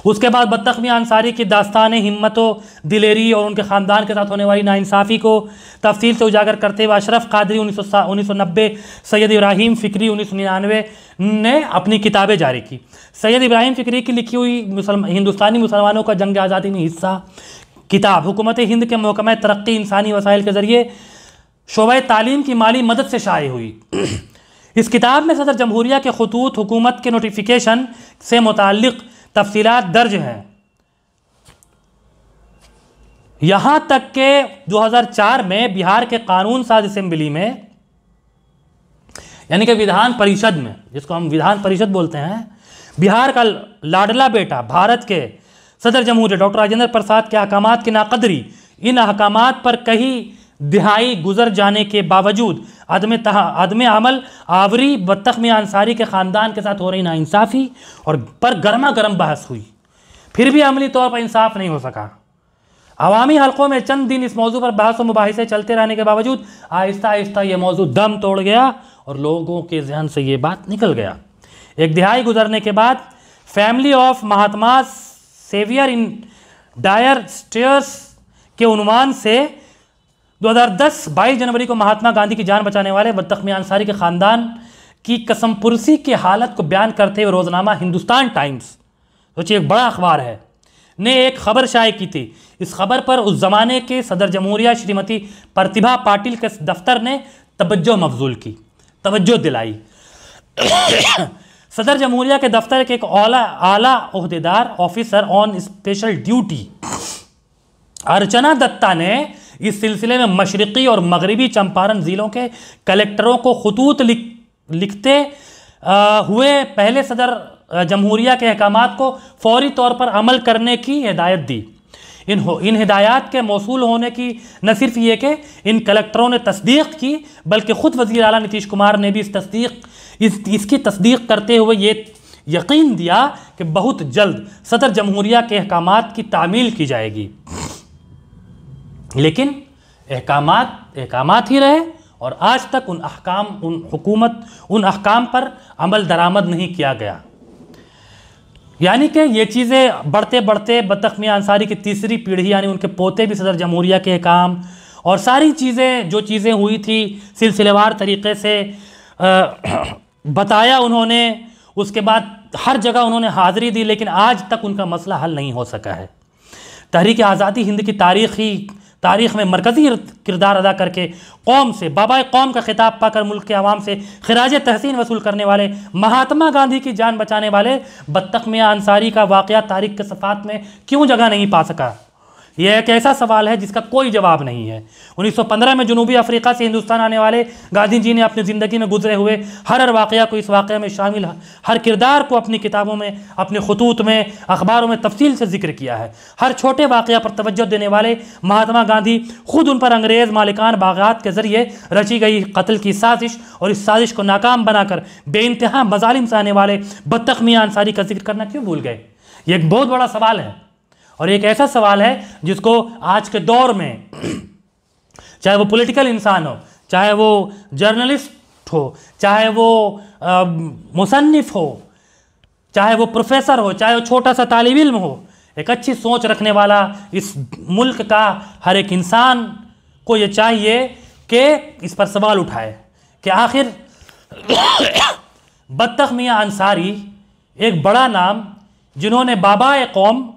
उसके बाद बतख मियां अंसारी की दास्तान हिम्मत व दिलेरी और उनके ख़ानदान के साथ होने वाली नाइंसाफ़ी को तफसील से उजागर करते हुए अशरफ कादरी 1990, सैयद इब्राहिम फ़िक्री 1999 ने अपनी किताबें जारी की। सैयद इब्राहिम फ़िक्री की लिखी हुई हिंदुस्तानी मुसलमानों का जंग आज़ादी में हिस्सा किताब हुकूमत हिंद के महकमा तरक्की इंसानी वसाइल के ज़रिए शोबा तालीम की माली मदद से शाये हुई। इस किताब में सदर जमहूरिया के खतूत, हुकूमत के नोटिफिकेशन से मुताल्लिक़ तफसीलात दर्ज हैं। यहाँ तक के 2004 में बिहार के कानून साज असेंबली में, यानी कि विधान परिषद में, जिसको हम विधान परिषद बोलते हैं, बिहार का लाडला बेटा भारत के सदर जमहूरिया डॉक्टर राजेंद्र प्रसाद के अहकामात की नाकदरी, इन अहकामात पर कई दिहाई गुजर जाने के बावजूद अदम अमल आवरी बतख मियां अंसारी के ख़ानदान के साथ हो रही नाइंसाफ़ी और पर गर्मा गर्म बहस हुई, फिर भी अमली तौर पर इंसाफ नहीं हो सका। अवामी हलकों में चंद दिन इस मौजू पर बहस व मुबाहिसे चलते रहने के बावजूद आहिस्ता आहिस्ता ये मौजू दम तोड़ गया और लोगों के जहन से ये बात निकल गया। एक दिहाई गुजरने के बाद family of Mahatma saviour in dire straits के उन्वान से 2010 22 जनवरी को महात्मा गांधी की जान बचाने वाले बतख मियां अंसारी के ख़ानदान की कसमपुरसी की हालत को बयान करते हुए रोज़नामा हिंदुस्तान टाइम्स, सोचिए एक बड़ा अखबार है, ने एक खबर शाये की थी। इस खबर पर उस ज़माने के सदर जमहूरिया श्रीमती प्रतिभा पाटिल के दफ्तर ने तवज्जो मबजूल की, तवज्जो दिलाई। सदर जमहूरिया के दफ्तर के एक आला ओहदेदार ऑफिसर ऑन स्पेशल ड्यूटी अर्चना दत्ता ने इस सिलसिले में मशरक़ी और मगरबी चंपारण ज़िलों के कलेक्टरों को खतूत लिखते हुए पहले सदर जमहूरिया के अहकामात को फौरी तौर पर अमल करने की हिदायत दी। इन हिदायत के मौसूल होने की न सिर्फ ये कि इन कलेक्टरों ने तस्दीक की, बल्कि ख़ुद वज़ीर आला नीतीश कुमार ने भी इसकी तस्दीक करते हुए ये यकीन दिया कि बहुत जल्द सदर जमहूरिया के अहकामात की तामील की जाएगी। लेकिन अहकामात ही रहे और आज तक उन अहकाम पर अमल दरामद नहीं किया गया। यानी कि ये चीज़ें बढ़ते बढ़ते बतख मियां अंसारी की तीसरी पीढ़ी यानी उनके पोते भी सदर जमहूरिया के अहकाम और सारी चीज़ें जो चीज़ें हुई थी सिलसिलेवार तरीक़े से बताया उन्होंने। उसके बाद हर जगह उन्होंने हाज़िरी दी, लेकिन आज तक उनका मसला हल नहीं हो सका है। तहरीक आज़ादी हिंद की तारीख़ में मरकज़ी किरदार अदा करके कौम से बाबाए कौम का खिताब पाकर मुल्क के अवाम से खिराज तहसीन वसूल करने वाले महात्मा गांधी की जान बचाने वाले बतख मियां अंसारी का वाक़या तारीख़ के सफ़ात में क्यों जगह नहीं पा सका? यह एक ऐसा सवाल है जिसका कोई जवाब नहीं है। 1915 में जनूबी अफ्रीका से हिंदुस्तान आने वाले गांधी जी ने अपनी ज़िंदगी में गुजरे हुए हर वाक़या को, इस वाक़या में शामिल हर किरदार को अपनी किताबों में, अपने खतूत में, अखबारों में तफसील से जिक्र किया है। हर छोटे वाक़या पर तवज्जो देने वाले महात्मा गांधी खुद उन पर अंग्रेज़ मालिकान बाग़ात के ज़रिए रची गई कत्ल की साजिश और इस साजिश को नाकाम बनाकर बेइंतहा मज़ालिम से आने वाले बतख मियां अंसारी का जिक्र करना क्यों भूल गए? ये एक बहुत बड़ा सवाल है और एक ऐसा सवाल है जिसको आज के दौर में चाहे वो पॉलिटिकल इंसान हो, चाहे वो जर्नलिस्ट हो, चाहे वो मुसन्निफ़ हो, चाहे वो प्रोफेसर हो, चाहे वो छोटा सा तालिब इल्म हो, एक अच्छी सोच रखने वाला इस मुल्क का हर एक इंसान को ये चाहिए कि इस पर सवाल उठाए कि आखिर बत्तख मियाँ अंसारी, एक बड़ा नाम, जिन्होंने बाबाए कौम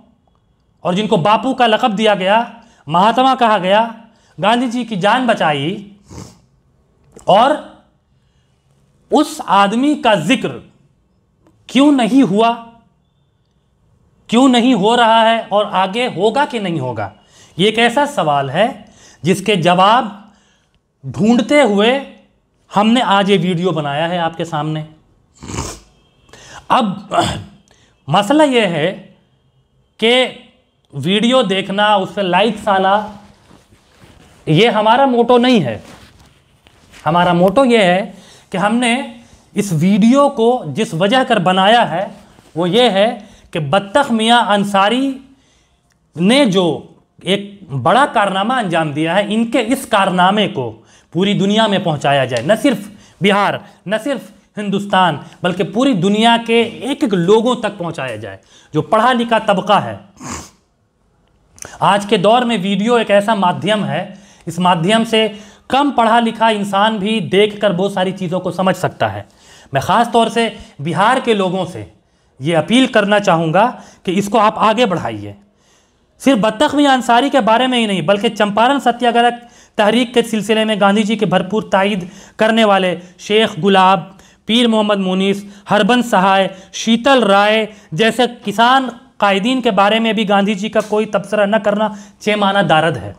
और जिनको बापू का लक़ब दिया गया, महात्मा कहा गया, गांधी जी की जान बचाई, और उस आदमी का जिक्र क्यों नहीं हुआ, क्यों नहीं हो रहा है और आगे होगा कि नहीं होगा? ये एक ऐसा सवाल है जिसके जवाब ढूंढते हुए हमने आज ये वीडियो बनाया है आपके सामने। अब मसला ये है कि वीडियो देखना, उस पर लाइक्स आना, ये हमारा मोटो नहीं है। हमारा मोटो ये है कि हमने इस वीडियो को जिस वजह कर बनाया है वो ये है कि बत्तख मियाँ अंसारी ने जो एक बड़ा कारनामा अंजाम दिया है, इनके इस कारनामे को पूरी दुनिया में पहुंचाया जाए। न सिर्फ बिहार, न सिर्फ हिंदुस्तान, बल्कि पूरी दुनिया के एक एक लोगों तक पहुंचाया जाए जो पढ़ा लिखा तबका है। आज के दौर में वीडियो एक ऐसा माध्यम है, इस माध्यम से कम पढ़ा लिखा इंसान भी देखकर बहुत सारी चीज़ों को समझ सकता है। मैं ख़ास तौर से बिहार के लोगों से ये अपील करना चाहूँगा कि इसको आप आगे बढ़ाइए। सिर्फ बत्तख मियाँ अंसारी के बारे में ही नहीं, बल्कि चंपारण सत्याग्रह तहरीक के सिलसिले में गांधी जी की भरपूर तायीद करने वाले शेख गुलाब, पीर मोहम्मद मुनीस, हरबंस सहाय, शीतल राय जैसे किसान कायदीन के बारे में भी गांधी जी का कोई तबसरा न करना चेमाना दारद है।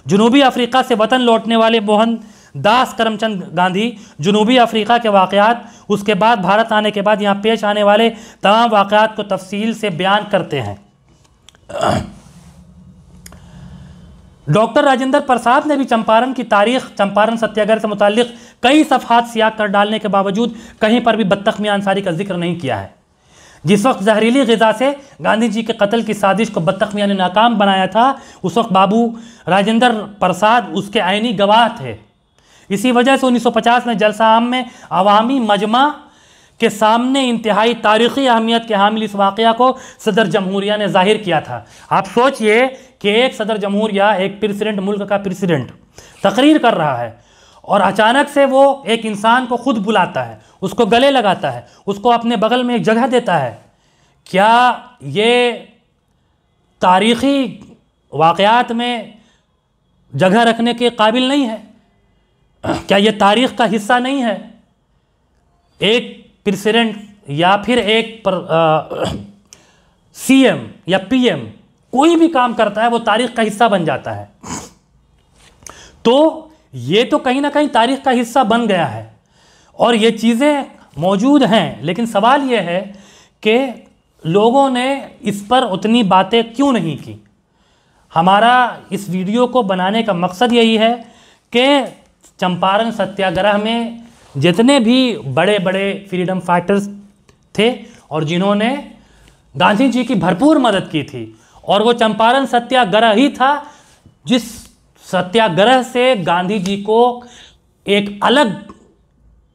जनूबी अफ्रीका से वतन लौटने वाले मोहनदास करमचंद गांधी जनूबी अफ्रीका के वाक़यात, उसके बाद भारत आने के बाद यहाँ पेश आने वाले तमाम वाक़यात को तफसील से बयान करते हैं। डॉक्टर राजेंद्र प्रसाद ने भी चंपारण की तारीख, चंपारण सत्याग्रह से मुताल्लिक कई सफ़हात सियाक कर डालने के बावजूद कहीं पर भी बत्तख मियाँ अंसारी का जिक्र नहीं किया है। जिस वक्त जहरीली ग़िज़ा से गांधी जी के कत्ल की साजिश को बत्तख मियाँ ने नाकाम बनाया था, उस वक्त बाबू राजेंद्र प्रसाद उसके आईनी गवाह थे। इसी वजह से 1950 में जलसा आम में अवामी मजमा के सामने इंतहाई तारीख़ी अहमियत के हामिल इस वाक़या को सदर जमहूरिया ने ज़ाहिर किया था। आप सोचिए कि एक सदर जमहूरिया, एक प्रेसिडेंट, मुल्क का प्रेसिडेंट तकरीर कर रहा है और अचानक से वो एक इंसान को खुद बुलाता है, उसको गले लगाता है, उसको अपने बगल में एक जगह देता है। क्या ये तारीख़ी वाक़यात में जगह रखने के काबिल नहीं है? क्या ये तारीख़ का हिस्सा नहीं है? एक प्रेसिडेंट या फिर एक सीएम या पीएम कोई भी काम करता है वो तारीख़ का हिस्सा बन जाता है। तो ये तो कहीं ना कहीं तारीख़ का हिस्सा बन गया है और ये चीज़ें मौजूद हैं, लेकिन सवाल ये है कि लोगों ने इस पर उतनी बातें क्यों नहीं की। हमारा इस वीडियो को बनाने का मकसद यही है कि चंपारण सत्याग्रह में जितने भी बड़े बड़े फ्रीडम फाइटर्स थे और जिन्होंने गांधी जी की भरपूर मदद की थी, और वो चंपारण सत्याग्रह ही था जिस सत्याग्रह से गांधी जी को एक अलग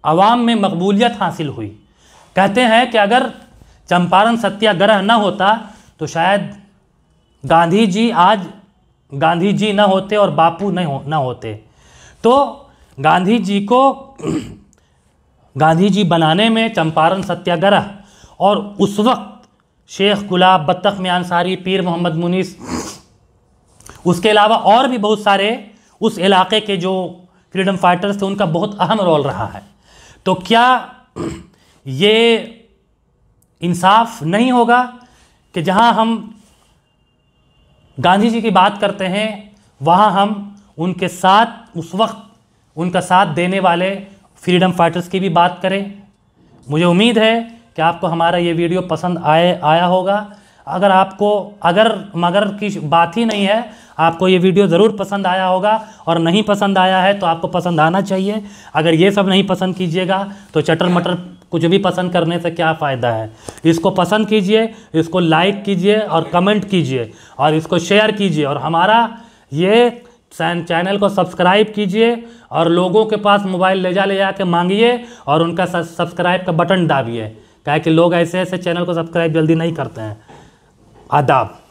आवाम में मकबूलियत हासिल हुई। कहते हैं कि अगर चंपारण सत्याग्रह न होता तो शायद गांधी जी आज गांधी जी न होते और बापू न होते। तो गांधी जी बनाने में चंपारण सत्याग्रह और उस वक्त शेख गुलाब, बत्तख मियाँ अंसारी, पीर मोहम्मद मुनीस, उसके अलावा और भी बहुत सारे उस इलाके के जो फ्रीडम फाइटर्स थे, उनका बहुत अहम रोल रहा है। तो क्या ये इंसाफ नहीं होगा कि जहां हम गांधी जी की बात करते हैं वहां हम उनके साथ, उस वक्त उनका साथ देने वाले फ्रीडम फाइटर्स की भी बात करें? मुझे उम्मीद है कि आपको हमारा ये वीडियो पसंद आया होगा। अगर मगर की बात ही नहीं है, आपको ये वीडियो ज़रूर पसंद आया होगा, और नहीं पसंद आया है तो आपको पसंद आना चाहिए। अगर ये सब नहीं पसंद कीजिएगा तो चटर मटर कुछ भी पसंद करने से क्या फ़ायदा है। इसको पसंद कीजिए, इसको लाइक कीजिए और कमेंट कीजिए और इसको शेयर कीजिए, और हमारा ये चैनल को सब्सक्राइब कीजिए और लोगों के पास मोबाइल ले जा के मांगिए और उनका सब्सक्राइब का बटन दाबिए, क्या है कि लोग ऐसे ऐसे चैनल को सब्सक्राइब जल्दी नहीं करते हैं। आदाब।